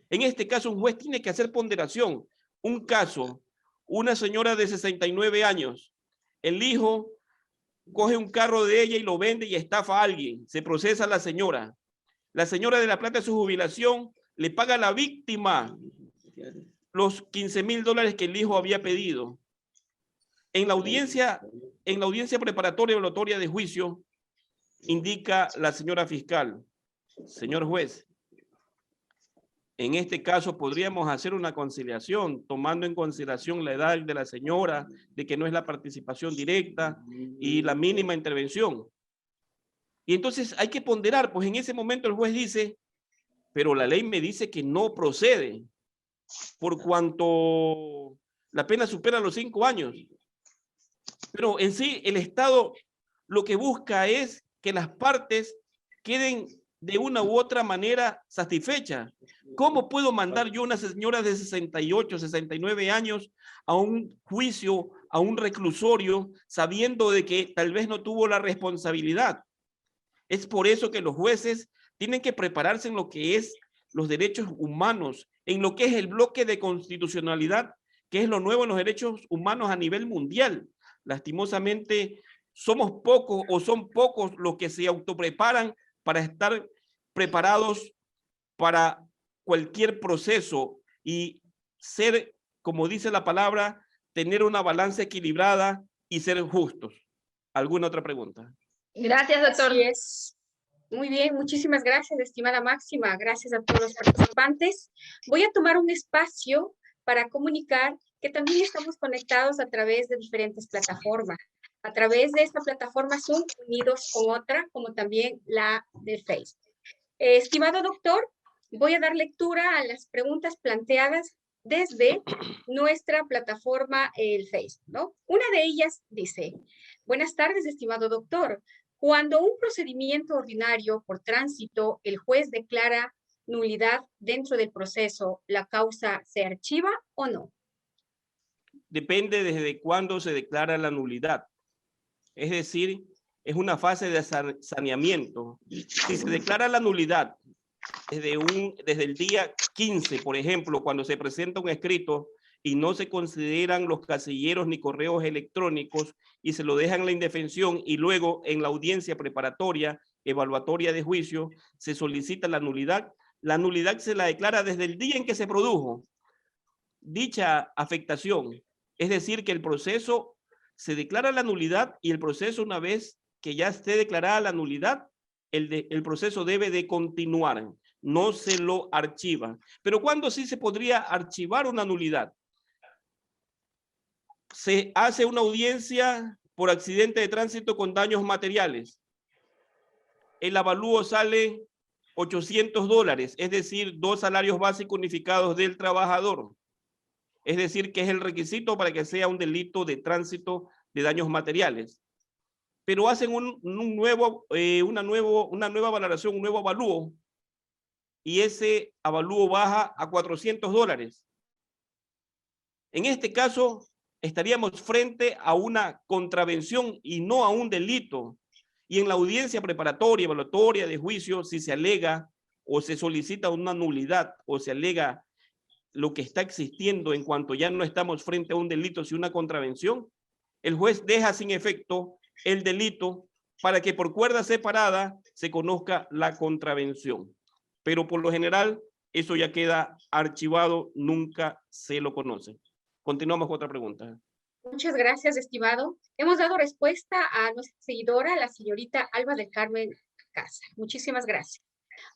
En este caso, un juez tiene que hacer ponderación. Un caso, una señora de 69 años, el hijo coge un carro de ella y lo vende y estafa a alguien. Se procesa a la señora. La señora de la plata de su jubilación le paga a la víctima los $15,000 que el hijo había pedido. En la audiencia preparatoria y evaluatoria de juicio, indica la señora fiscal, señor juez, en este caso podríamos hacer una conciliación tomando en consideración la edad de la señora, de que no es la participación directa y la mínima intervención. Y entonces hay que ponderar, pues en ese momento el juez dice, pero la ley me dice que no procede por cuanto la pena supera los 5 años. Pero en sí el Estado lo que busca es que las partes queden de una u otra manera satisfecha. ¿Cómo puedo mandar yo a una señora de 68, 69 años a un juicio, a un reclusorio, sabiendo de que tal vez no tuvo la responsabilidad? Es por eso que los jueces tienen que prepararse en lo que es los derechos humanos, en lo que es el bloque de constitucionalidad, que es lo nuevo en los derechos humanos a nivel mundial. Lastimosamente, somos pocos o son pocos los que se autopreparan para estar preparados para cualquier proceso y ser, como dice la palabra, tener una balanza equilibrada y ser justos. ¿Alguna otra pregunta? Gracias, doctor. Así es. Muy bien, muchísimas gracias, estimada Máxima. Gracias a todos los participantes. Voy a tomar un espacio para comunicar que también estamos conectados a través de diferentes plataformas. A través de esta plataforma Zoom, unidos con otra, como también la de Facebook. Estimado doctor, voy a dar lectura a las preguntas planteadas desde nuestra plataforma, el Facebook, ¿no? Una de ellas dice: buenas tardes, estimado doctor. Cuando un procedimiento ordinario por tránsito, el juez declara nulidad dentro del proceso, ¿la causa se archiva o no? Depende desde cuándo se declara la nulidad. Es decir, es una fase de saneamiento. Si se declara la nulidad desde el día 15, por ejemplo, cuando se presenta un escrito y no se consideran los casilleros ni correos electrónicos y se lo dejan en la indefensión y luego en la audiencia preparatoria, evaluatoria de juicio, se solicita la nulidad se la declara desde el día en que se produjo dicha afectación. Es decir, que el proceso se declara la nulidad y el proceso, una vez que ya esté declarada la nulidad, el proceso debe de continuar, no se lo archiva. Pero ¿cuándo sí se podría archivar una nulidad? Se hace una audiencia por accidente de tránsito con daños materiales. El avalúo sale $800, es decir, 2 salarios básicos unificados del trabajador. Es decir, que es el requisito para que sea un delito de tránsito de daños materiales. Pero hacen una nueva valoración, un nuevo avalúo, y ese avalúo baja a $400. En este caso, estaríamos frente a una contravención y no a un delito. Y en la audiencia preparatoria, evaluatoria de juicio, si se alega o se solicita una nulidad o se alega lo que está existiendo en cuanto ya no estamos frente a un delito, sino una contravención, el juez deja sin efecto el delito para que por cuerda separada se conozca la contravención. Pero por lo general, eso ya queda archivado, nunca se lo conoce. Continuamos con otra pregunta. Muchas gracias, estimado. Hemos dado respuesta a nuestra seguidora, la señorita Alba del Carmen Casa. Muchísimas gracias.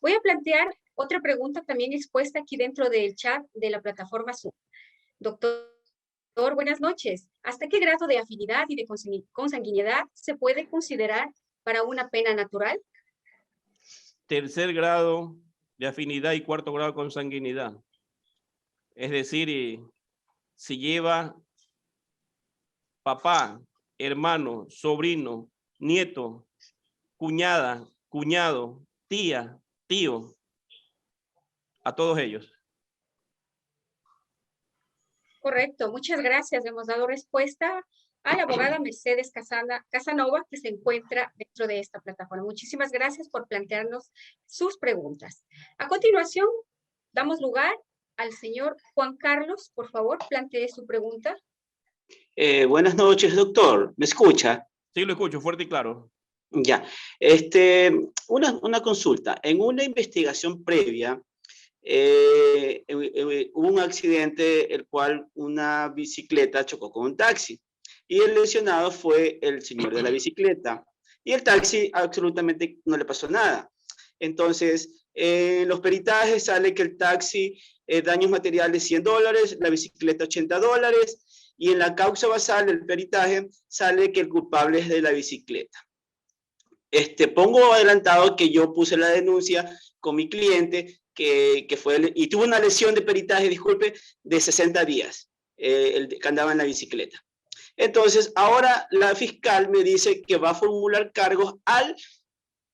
Voy a plantear otra pregunta también expuesta aquí dentro del chat de la plataforma Zoom. Doctor, buenas noches. ¿Hasta qué grado de afinidad y de consanguinidad se puede considerar para una pena natural? 3er grado de afinidad y 4º grado de consanguinidad. Es decir, si lleva papá, hermano, sobrino, nieto, cuñada, cuñado, tía, tío, a todos ellos. Correcto, muchas gracias. Hemos dado respuesta a la abogada Mercedes Casanova, que se encuentra dentro de esta plataforma. Muchísimas gracias por plantearnos sus preguntas. A continuación, damos lugar al señor Juan Carlos. Por favor, plantee su pregunta. Buenas noches, doctor. ¿Me escucha? Sí, lo escucho, fuerte y claro. Ya. Una consulta. En una investigación previa, hubo un accidente el cual una bicicleta chocó con un taxi y el lesionado fue el señor de la bicicleta y el taxi absolutamente no le pasó nada. Entonces, los peritajes sale que el taxi, daños materiales $100, la bicicleta $80 y en la causa basal del peritaje sale que el culpable es de la bicicleta. Pongo adelantado que yo puse la denuncia con mi cliente que fue y tuvo una lesión de peritaje, disculpe, de 60 días, que andaba en la bicicleta. Entonces, ahora la fiscal me dice que va a formular cargos al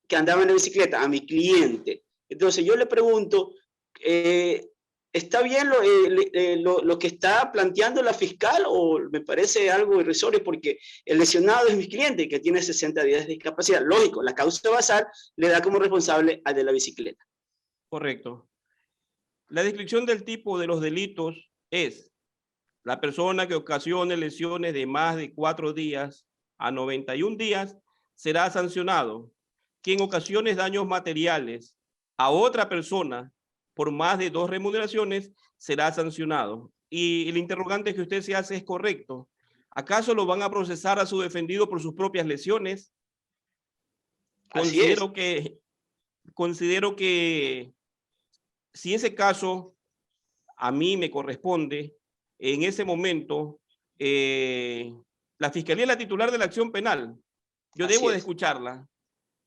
que andaba en la bicicleta, a mi cliente. Entonces yo le pregunto, ¿está bien lo que está planteando la fiscal o me parece algo irrisorio? Porque el lesionado es mi cliente que tiene 60 días de discapacidad. Lógico, la causa basal le da como responsable al de la bicicleta. Correcto. La descripción del tipo de los delitos es la persona que ocasione lesiones de más de 4 días a 91 días será sancionado. Quien ocasione daños materiales a otra persona por más de 2 remuneraciones será sancionado. Y el interrogante que usted se hace es correcto. ¿Acaso lo van a procesar a su defendido por sus propias lesiones? Considero que si ese caso a mí me corresponde, en ese momento, la Fiscalía es la titular de la acción penal. Yo debo de escucharla,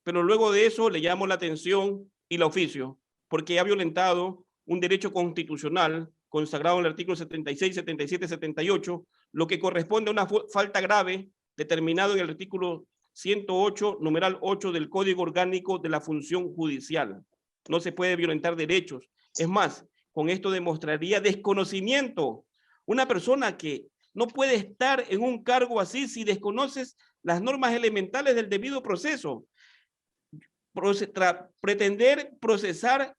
pero luego de eso le llamo la atención y la oficio, porque ha violentado un derecho constitucional consagrado en el artículo 76, 77, 78, lo que corresponde a una falta grave determinado en el artículo 108, numeral 8 del Código Orgánico de la Función Judicial. No se puede violentar derechos. Es más, con esto demostraría desconocimiento. Una persona que no puede estar en un cargo así si desconoces las normas elementales del debido proceso. Pretender procesar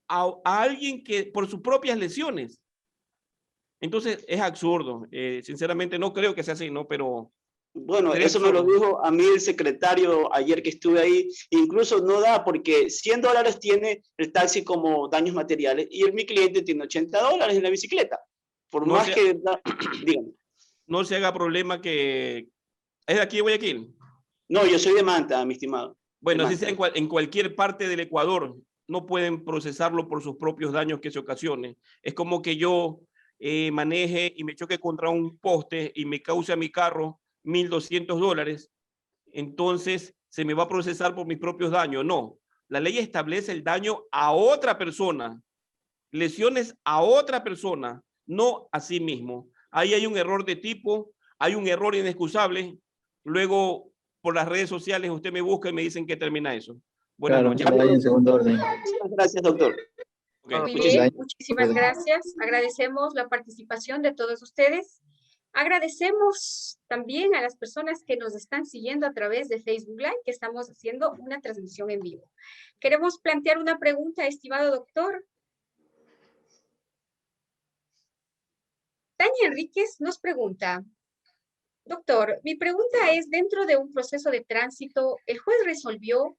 a alguien que por sus propias lesiones. Entonces es absurdo. Sinceramente no creo que sea así, ¿no? Pero bueno, eso me lo dijo a mí el secretario ayer que estuve ahí. Incluso no da porque $100 tiene el taxi como daños materiales y mi cliente tiene $80 en la bicicleta. Por no más que... dígame. No se haga problema que... ¿Es de aquí de Guayaquil? No, yo soy de Manta, mi estimado. Bueno, si sea en cualquier parte del Ecuador, no pueden procesarlo por sus propios daños que se ocasionen. Es como que yo maneje y me choque contra un poste y me cause a mi carro $1,200, entonces se me va a procesar por mis propios daños. No, la ley establece el daño a otra persona, lesiones a otra persona, no a sí mismo. Ahí hay un error de tipo, hay un error inexcusable. Luego, por las redes sociales, usted me busca y me dicen que termina eso. Buenas noches. En segundo orden. Gracias, doctor. Muy bien, muchísimas gracias. Agradecemos la participación de todos ustedes. Agradecemos también a las personas que nos están siguiendo a través de Facebook Live, que estamos haciendo una transmisión en vivo. Queremos plantear una pregunta, estimado doctor. Tania Enríquez nos pregunta, doctor, mi pregunta es, dentro de un proceso de tránsito, el juez resolvió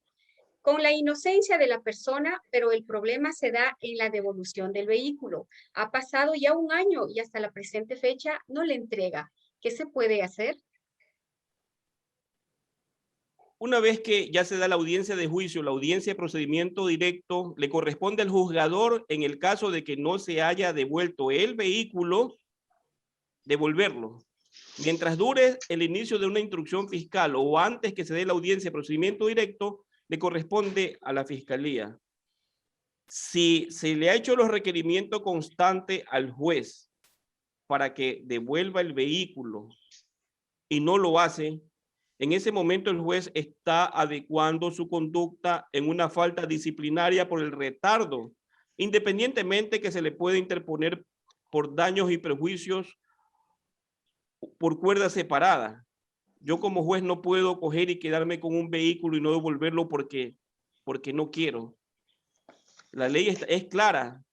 con la inocencia de la persona, pero el problema se da en la devolución del vehículo. Ha pasado ya 1 año y hasta la presente fecha no le entrega. ¿Qué se puede hacer? Una vez que ya se da la audiencia de juicio, la audiencia de procedimiento directo, le corresponde al juzgador, en el caso de que no se haya devuelto el vehículo, devolverlo. Mientras dure el inicio de una instrucción fiscal o antes que se dé la audiencia de procedimiento directo, le corresponde a la fiscalía. Si se le ha hecho los requerimientos constantes al juez para que devuelva el vehículo y no lo hace, en ese momento el juez está adecuando su conducta en una falta disciplinaria por el retardo, independientemente que se le puede interponer por daños y perjuicios por cuerda separada. Yo como juez no puedo coger y quedarme con un vehículo y no devolverlo porque no quiero. La ley es clara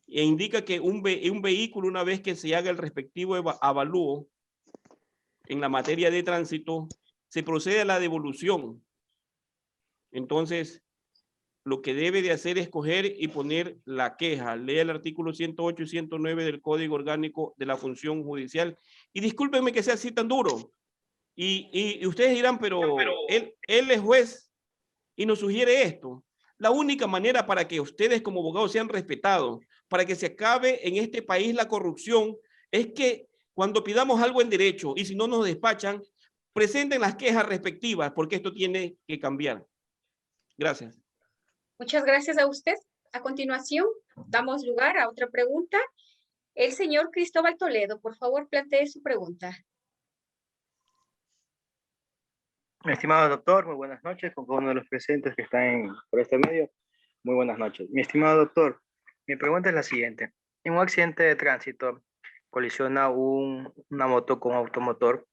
e indica que un vehículo, una vez que se haga el respectivo avalúo en la materia de tránsito, se procede a la devolución. Entonces, lo que debe de hacer es coger y poner la queja. Lea el artículo 108 y 109 del Código Orgánico de la Función Judicial. Y discúlpenme que sea así tan duro. Y ustedes dirán, pero él es juez y nos sugiere esto. La única manera para que ustedes como abogados sean respetados, para que se acabe en este país la corrupción, es que cuando pidamos algo en derecho y si no nos despachan, presenten las quejas respectivas, porque esto tiene que cambiar. Gracias. Muchas gracias a usted. A continuación, damos lugar a otra pregunta. El señor Cristóbal Toledo, por favor, plantee su pregunta. Mi estimado doctor, muy buenas noches, con cada uno de los presentes que están por este medio. Muy buenas noches. Mi estimado doctor, mi pregunta es la siguiente. En un accidente de tránsito colisiona una moto con un automotor.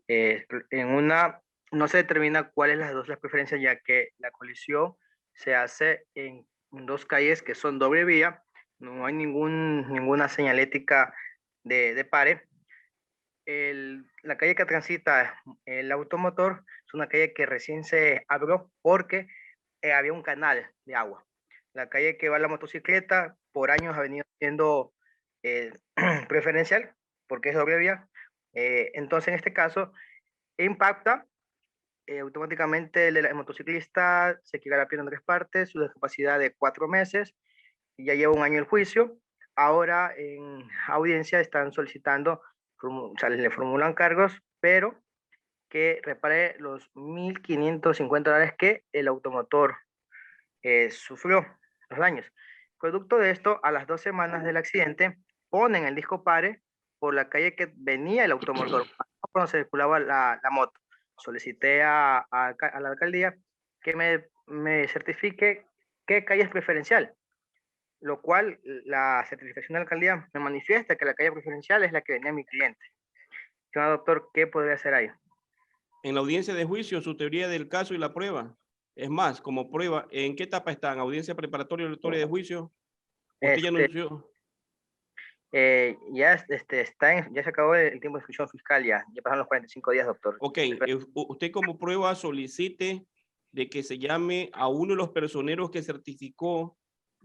En una no se determina cuáles las preferencias, ya que la colisión se hace en dos calles que son doble vía. No hay ninguna señalética de pare. La calle que transita el automotor es una calle que recién se abrió porque había un canal de agua. La calle que va la motocicleta por años ha venido siendo preferencial porque es doble vía. Entonces, en este caso, impacta automáticamente el motociclista, se queda la pierna en 3 partes, su discapacidad de 4 meses, y ya lleva un año el juicio. Ahora en audiencia están solicitando, o sea, le formulan cargos, pero que repare los $1,550 que el automotor sufrió, los daños. Producto de esto, a las 2 semanas del accidente, ponen el disco pare por la calle que venía el automotor, cuando se circulaba la moto. Solicité a la alcaldía que me certifique qué calle es preferencial, lo cual la certificación de la alcaldía me manifiesta que la calle preferencial es la que venía mi cliente. Señor doctor, ¿qué podría hacer ahí? En la audiencia de juicio, su teoría del caso y la prueba. Es más, como prueba, ¿en qué etapa están? ¿Audiencia preparatoria o teoría de juicio? ¿Usted ya anunció? Ya se acabó el tiempo de inscripción fiscal, ya pasaron los 45 días, doctor. Ok, usted como prueba solicite de que se llame a uno de los personeros que certificó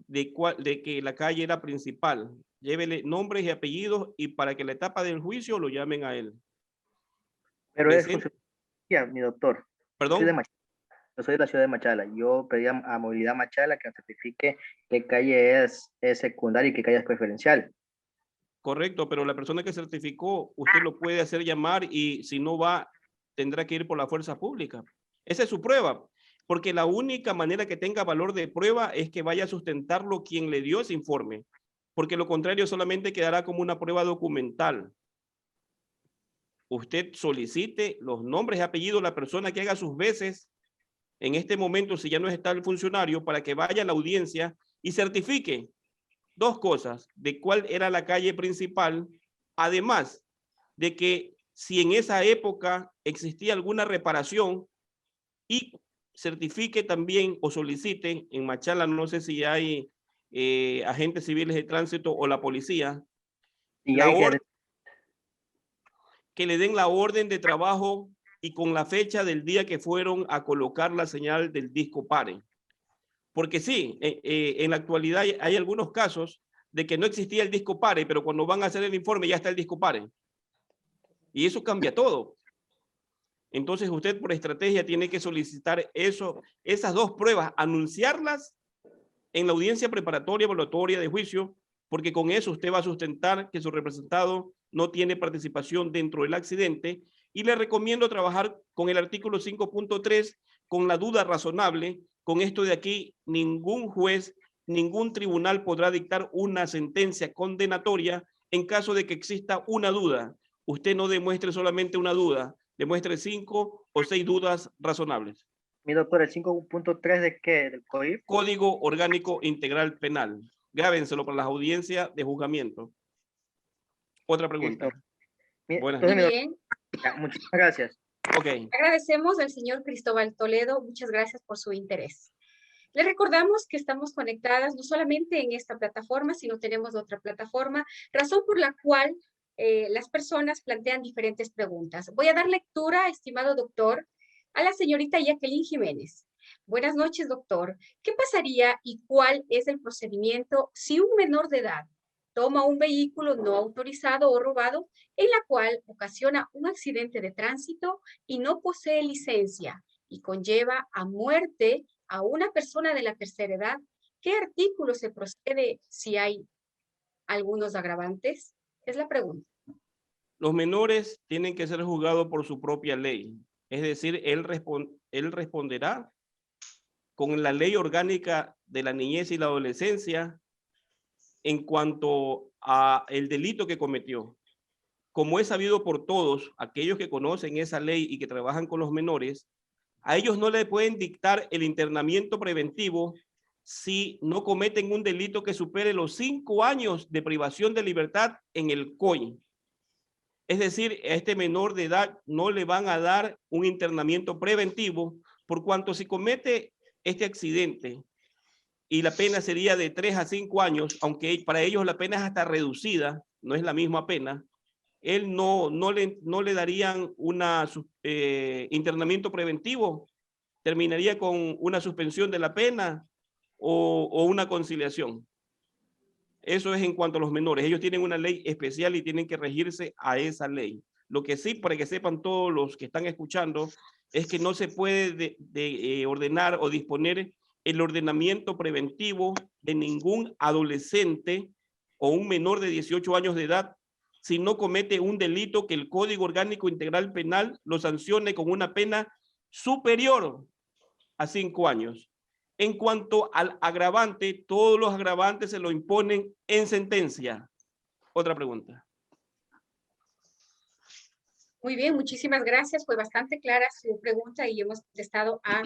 de que la calle era principal. Llévele nombres y apellidos y para que la etapa del juicio lo llamen a él. Pero es mi doctor. ¿Perdón? Yo soy de la ciudad de Machala. Yo pedí a Movilidad Machala que certifique qué calle es secundaria y qué calle es preferencial. Correcto, pero la persona que certificó, usted lo puede hacer llamar y si no va, tendrá que ir por la fuerza pública. Esa es su prueba, porque la única manera que tenga valor de prueba es que vaya a sustentarlo quien le dio ese informe, porque lo contrario solamente quedará como una prueba documental. Usted solicite los nombres y apellidos de la persona que haga sus veces en este momento, si ya no está el funcionario, para que vaya a la audiencia y certifique 2 cosas, de cuál era la calle principal, además de que si en esa época existía alguna reparación y certifique también o solicite en Machala, no sé si hay agentes civiles de tránsito o la policía, que le den la orden de trabajo y con la fecha del día que fueron a colocar la señal del disco pare. Porque sí, en la actualidad hay algunos casos de que no existía el disco pare, pero cuando van a hacer el informe ya está el disco pare. Y eso cambia todo. Entonces usted por estrategia tiene que solicitar esas 2 pruebas, anunciarlas en la audiencia preparatoria evaluatoria de juicio, porque con eso usted va a sustentar que su representado no tiene participación dentro del accidente, y le recomiendo trabajar con el artículo 5.3 con la duda razonable. Con esto de aquí, ningún juez, ningún tribunal podrá dictar una sentencia condenatoria en caso de que exista una duda. Usted no demuestre solamente una duda, demuestre 5 o 6 dudas razonables. Mi doctor, ¿el 5.3 de qué? ¿Del COIP? Código Orgánico Integral Penal. Grábenselo para las audiencias de juzgamiento. Otra pregunta. Muy bien. Muchas gracias. Ok. Agradecemos al señor Cristóbal Toledo. Muchas gracias por su interés. Les recordamos que estamos conectadas no solamente en esta plataforma, sino tenemos otra plataforma, razón por la cual las personas plantean diferentes preguntas. Voy a dar lectura, estimado doctor, a la señorita Jacqueline Jiménez. Buenas noches, doctor. ¿Qué pasaría y cuál es el procedimiento si un menor de edad toma un vehículo no autorizado o robado en la cual ocasiona un accidente de tránsito y no posee licencia y conlleva a muerte a una persona de la tercera edad? ¿Qué artículo se procede si hay algunos agravantes? Es la pregunta. Los menores tienen que ser juzgados por su propia ley. Es decir, él responderá con la ley orgánica de la niñez y la adolescencia en cuanto a el delito que cometió. Como es sabido por todos, aquellos que conocen esa ley y que trabajan con los menores, A ellos no le pueden dictar el internamiento preventivo si no cometen un delito que supere los 5 años de privación de libertad en el COI. Es decir, a este menor de edad no le van a dar un internamiento preventivo, por cuanto si comete este accidente y la pena sería de 3 a 5 años, aunque para ellos la pena es hasta reducida, no es la misma pena, él no le darían un internamiento preventivo, terminaría con una suspensión de la pena o una conciliación. Eso es en cuanto a los menores. Ellos tienen una ley especial y tienen que regirse a esa ley. Lo que sí, para que sepan todos los que están escuchando, es que no se puede ordenar o disponer el ordenamiento preventivo de ningún adolescente o un menor de 18 años de edad si no comete un delito que el Código Orgánico Integral Penal lo sancione con una pena superior a 5 años. En cuanto al agravante, todos los agravantes se lo imponen en sentencia. Otra pregunta. Muy bien, muchísimas gracias. Fue bastante clara su pregunta y hemos contestado a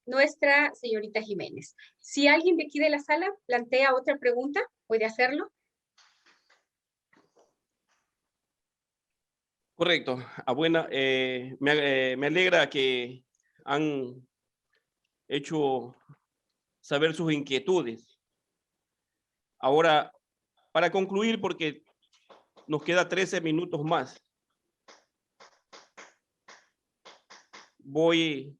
nuestra señorita Jiménez. Si alguien de aquí de la sala plantea otra pregunta, ¿puede hacerlo? Correcto. Me alegra que han hecho saber sus inquietudes. Ahora, para concluir, porque nos queda 13 minutos más, voy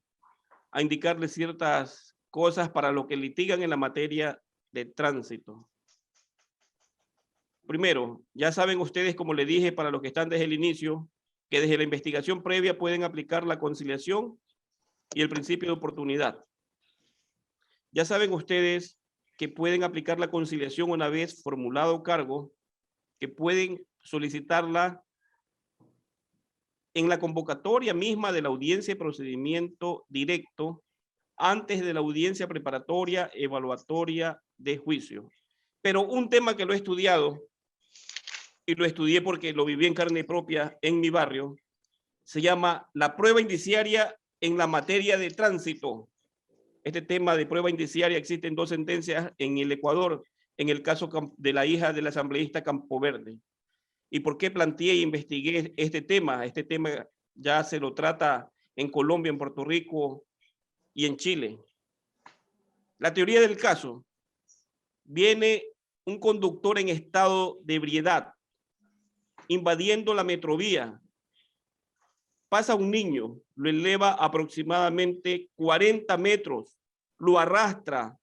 a indicarles ciertas cosas para lo que litigan en la materia de tránsito. Primero, ya saben ustedes, como le dije, para los que están desde el inicio, que desde la investigación previa pueden aplicar la conciliación y el principio de oportunidad. Ya saben ustedes que pueden aplicar la conciliación una vez formulado cargo, que pueden solicitarla en la convocatoria misma de la audiencia de procedimiento directo antes de la audiencia preparatoria evaluatoria de juicio. Pero un tema que lo he estudiado, y lo estudié porque lo viví en carne propia en mi barrio, se llama la prueba indiciaria en la materia de tránsito. Este tema de prueba indiciaria existen 2 sentencias en el Ecuador, en el caso de la hija del asambleísta Campoverde. ¿Y por qué planteé e investigué este tema? Este tema ya se lo trata en Colombia, en Puerto Rico y en Chile. La teoría del caso: viene un conductor en estado de ebriedad, invadiendo la metrovía. Pasa un niño, lo eleva aproximadamente 40 metros, lo arrastra,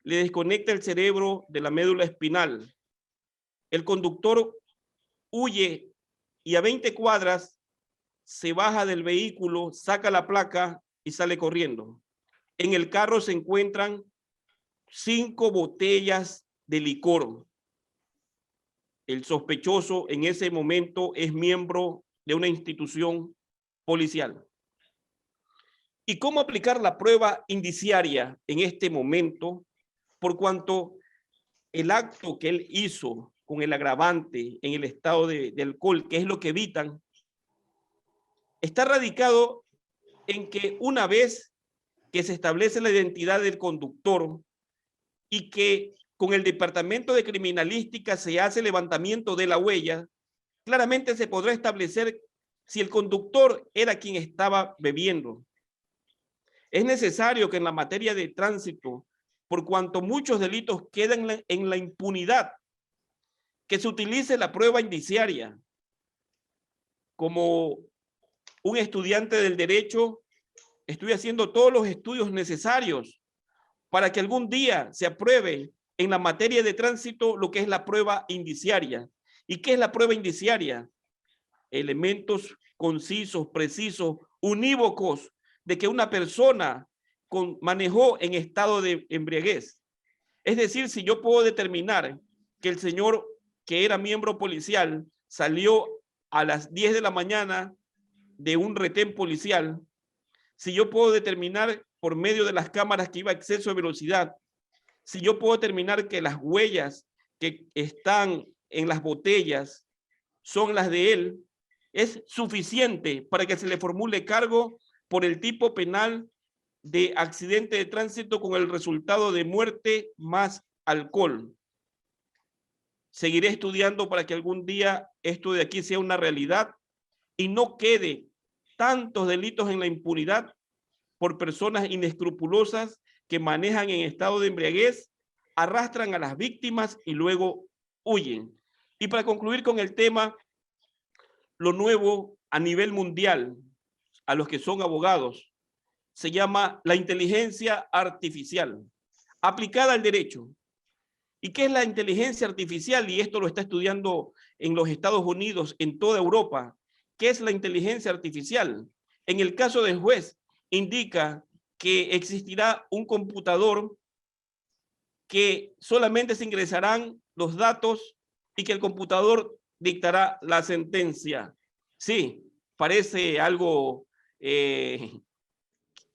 le desconecta el cerebro de la médula espinal. El conductor huye y a 20 cuadras se baja del vehículo, saca la placa y sale corriendo. En el carro se encuentran 5 botellas de licor. El sospechoso en ese momento es miembro de una institución policial. ¿Y cómo aplicar la prueba indiciaria en este momento? Por cuanto el acto que él hizo con el agravante en el estado de alcohol, que es lo que evitan, está radicado en que una vez que se establece la identidad del conductor y que con el Departamento de Criminalística se hace levantamiento de la huella, claramente se podrá establecer si el conductor era quien estaba bebiendo. Es necesario que en la materia de tránsito, por cuanto muchos delitos quedan en la impunidad, que se utilice la prueba indiciaria. Como un estudiante del derecho, estoy haciendo todos los estudios necesarios para que algún día se apruebe en la materia de tránsito lo que es la prueba indiciaria. ¿Y qué es la prueba indiciaria? Elementos concisos, precisos, unívocos de que una persona manejó en estado de embriaguez. Es decir, si yo puedo determinar que el señor que era miembro policial salió a las 10 de la mañana de un retén policial, si yo puedo determinar por medio de las cámaras que iba a exceso de velocidad, si yo puedo determinar que las huellas que están en las botellas son las de él, es suficiente para que se le formule cargo por el tipo penal de accidente de tránsito con el resultado de muerte más alcohol. Seguiré estudiando para que algún día esto de aquí sea una realidad y no quede tantos delitos en la impunidad por personas inescrupulosas que manejan en estado de embriaguez, arrastran a las víctimas y luego huyen. Y para concluir con el tema, lo nuevo a nivel mundial, a los que son abogados, se llama la inteligencia artificial, aplicada al derecho. ¿Y qué es la inteligencia artificial? Y esto lo está estudiando en los Estados Unidos, en toda Europa. ¿Qué es la inteligencia artificial? En el caso del juez, indica que existirá un computador que solamente se ingresarán los datos y que el computador dictará la sentencia. Sí, parece algo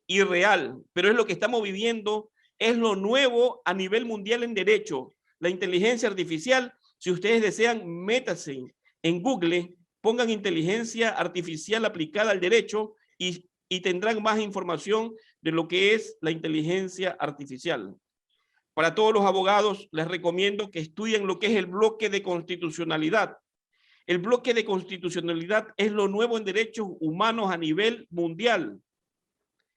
irreal, pero es lo que estamos viviendo, es lo nuevo a nivel mundial en derecho. La inteligencia artificial, si ustedes desean, métanse en Google, pongan inteligencia artificial aplicada al derecho y tendrán más información de lo que es la inteligencia artificial. Para todos los abogados, les recomiendo que estudien lo que es el bloque de constitucionalidad. El bloque de constitucionalidad es lo nuevo en derechos humanos a nivel mundial.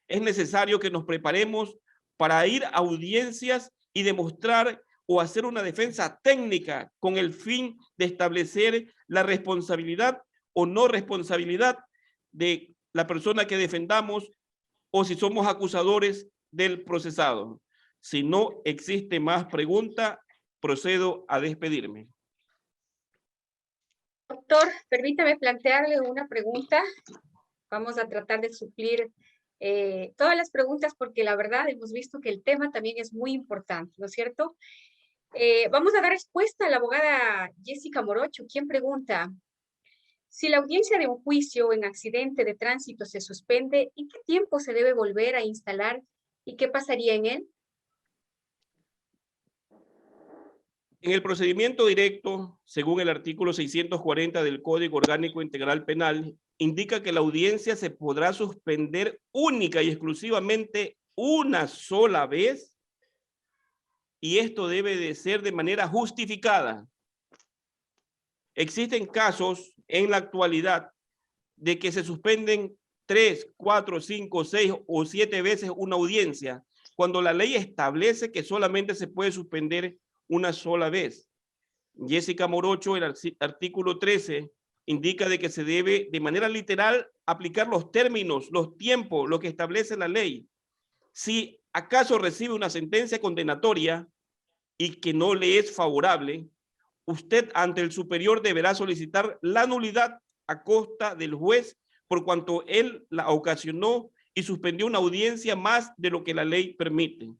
Es necesario que nos preparemos para ir a audiencias y demostrar o hacer una defensa técnica con el fin de establecer la responsabilidad o no responsabilidad de la persona que defendamos o si somos acusadores del procesado. Si no existe más pregunta, procedo a despedirme. Doctor, permítame plantearle una pregunta. Vamos a tratar de suplir todas las preguntas porque la verdad hemos visto que el tema también es muy importante, ¿no es cierto? Vamos a dar respuesta a la abogada Jessica Morocho, quien pregunta: si la audiencia de un juicio en accidente de tránsito se suspende, ¿en qué tiempo se debe volver a instalar y qué pasaría en él? En el procedimiento directo, según el artículo 640 del Código Orgánico Integral Penal, indica que la audiencia se podrá suspender única y exclusivamente una sola vez, y esto debe de ser de manera justificada. Existen casos en la actualidad de que se suspenden 3, 4, 5, 6 o 7 veces una audiencia, cuando la ley establece que solamente se puede suspender una sola vez. Jessica Morocho, el artículo 13, indica de que se debe de manera literal aplicar los términos, los tiempos, lo que establece la ley. Si acaso recibe una sentencia condenatoria y que no le es favorable, usted ante el superior deberá solicitar la nulidad a costa del juez por cuanto él la ocasionó y suspendió una audiencia más de lo que la ley permite.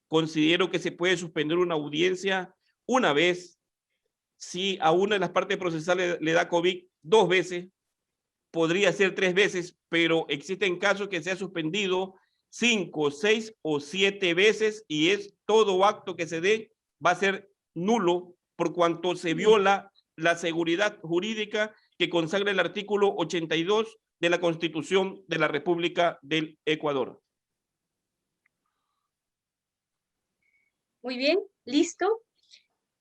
Considero que se puede suspender una audiencia una vez, si a una de las partes procesales le da COVID 2 veces, podría ser 3 veces, pero existen casos que se ha suspendido 5, 6 o 7 veces y es todo acto que se dé va a ser nulo por cuanto se viola la seguridad jurídica que consagra el artículo 82 de la Constitución de la República del Ecuador. Muy bien, listo.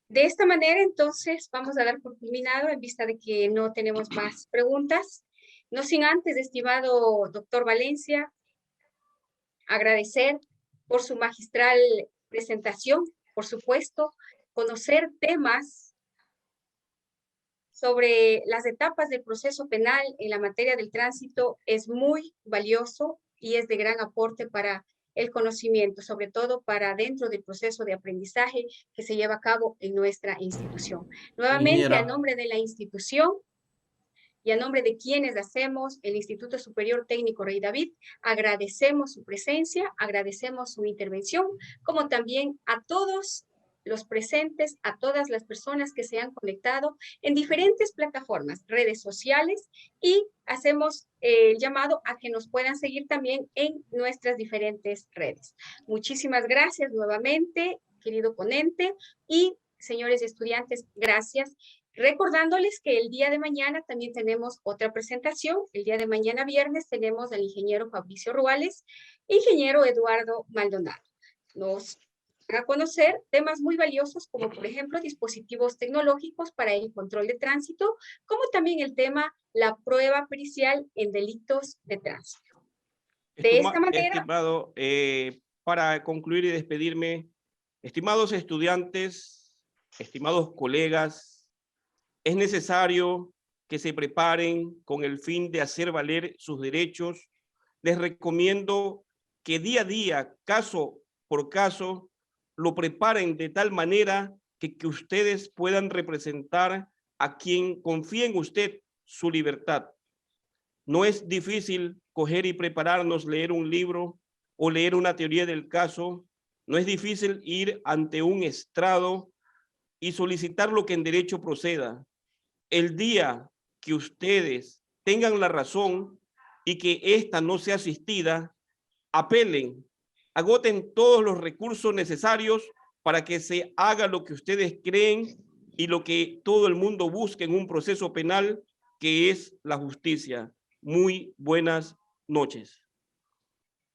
De esta manera, entonces, vamos a dar por culminado en vista de que no tenemos más preguntas. No sin antes, estimado doctor Valencia, agradecer por su magistral presentación, por supuesto, conocer temas sobre las etapas del proceso penal en la materia del tránsito es muy valioso y es de gran aporte para el conocimiento, sobre todo para dentro del proceso de aprendizaje que se lleva a cabo en nuestra institución. Nuevamente, a nombre de la institución y a nombre de quienes hacemos el Instituto Superior Técnico Rey David, agradecemos su presencia, agradecemos su intervención, como también a todos los presentes, a todas las personas que se han conectado en diferentes plataformas, redes sociales, y hacemos el llamado a que nos puedan seguir también en nuestras diferentes redes. Muchísimas gracias nuevamente, querido ponente, y señores estudiantes, gracias. Recordándoles que el día de mañana también tenemos otra presentación. El día de mañana viernes tenemos al ingeniero Fabricio Ruales, ingeniero Eduardo Maldonado. Nos van a conocer temas muy valiosos como por ejemplo dispositivos tecnológicos para el control de tránsito, como también el tema la prueba pericial en delitos de tránsito. De esta manera... Estimado, para concluir y despedirme, estimados estudiantes, estimados colegas, es necesario que se preparen con el fin de hacer valer sus derechos. Les recomiendo que día a día, caso por caso, lo preparen de tal manera que ustedes puedan representar a quien confía en usted su libertad. No es difícil coger y prepararnos, leer un libro o leer una teoría del caso. No es difícil ir ante un estrado y solicitar lo que en derecho proceda. El día que ustedes tengan la razón y que ésta no sea asistida, apelen, agoten todos los recursos necesarios para que se haga lo que ustedes creen y lo que todo el mundo busca en un proceso penal, que es la justicia. Muy buenas noches.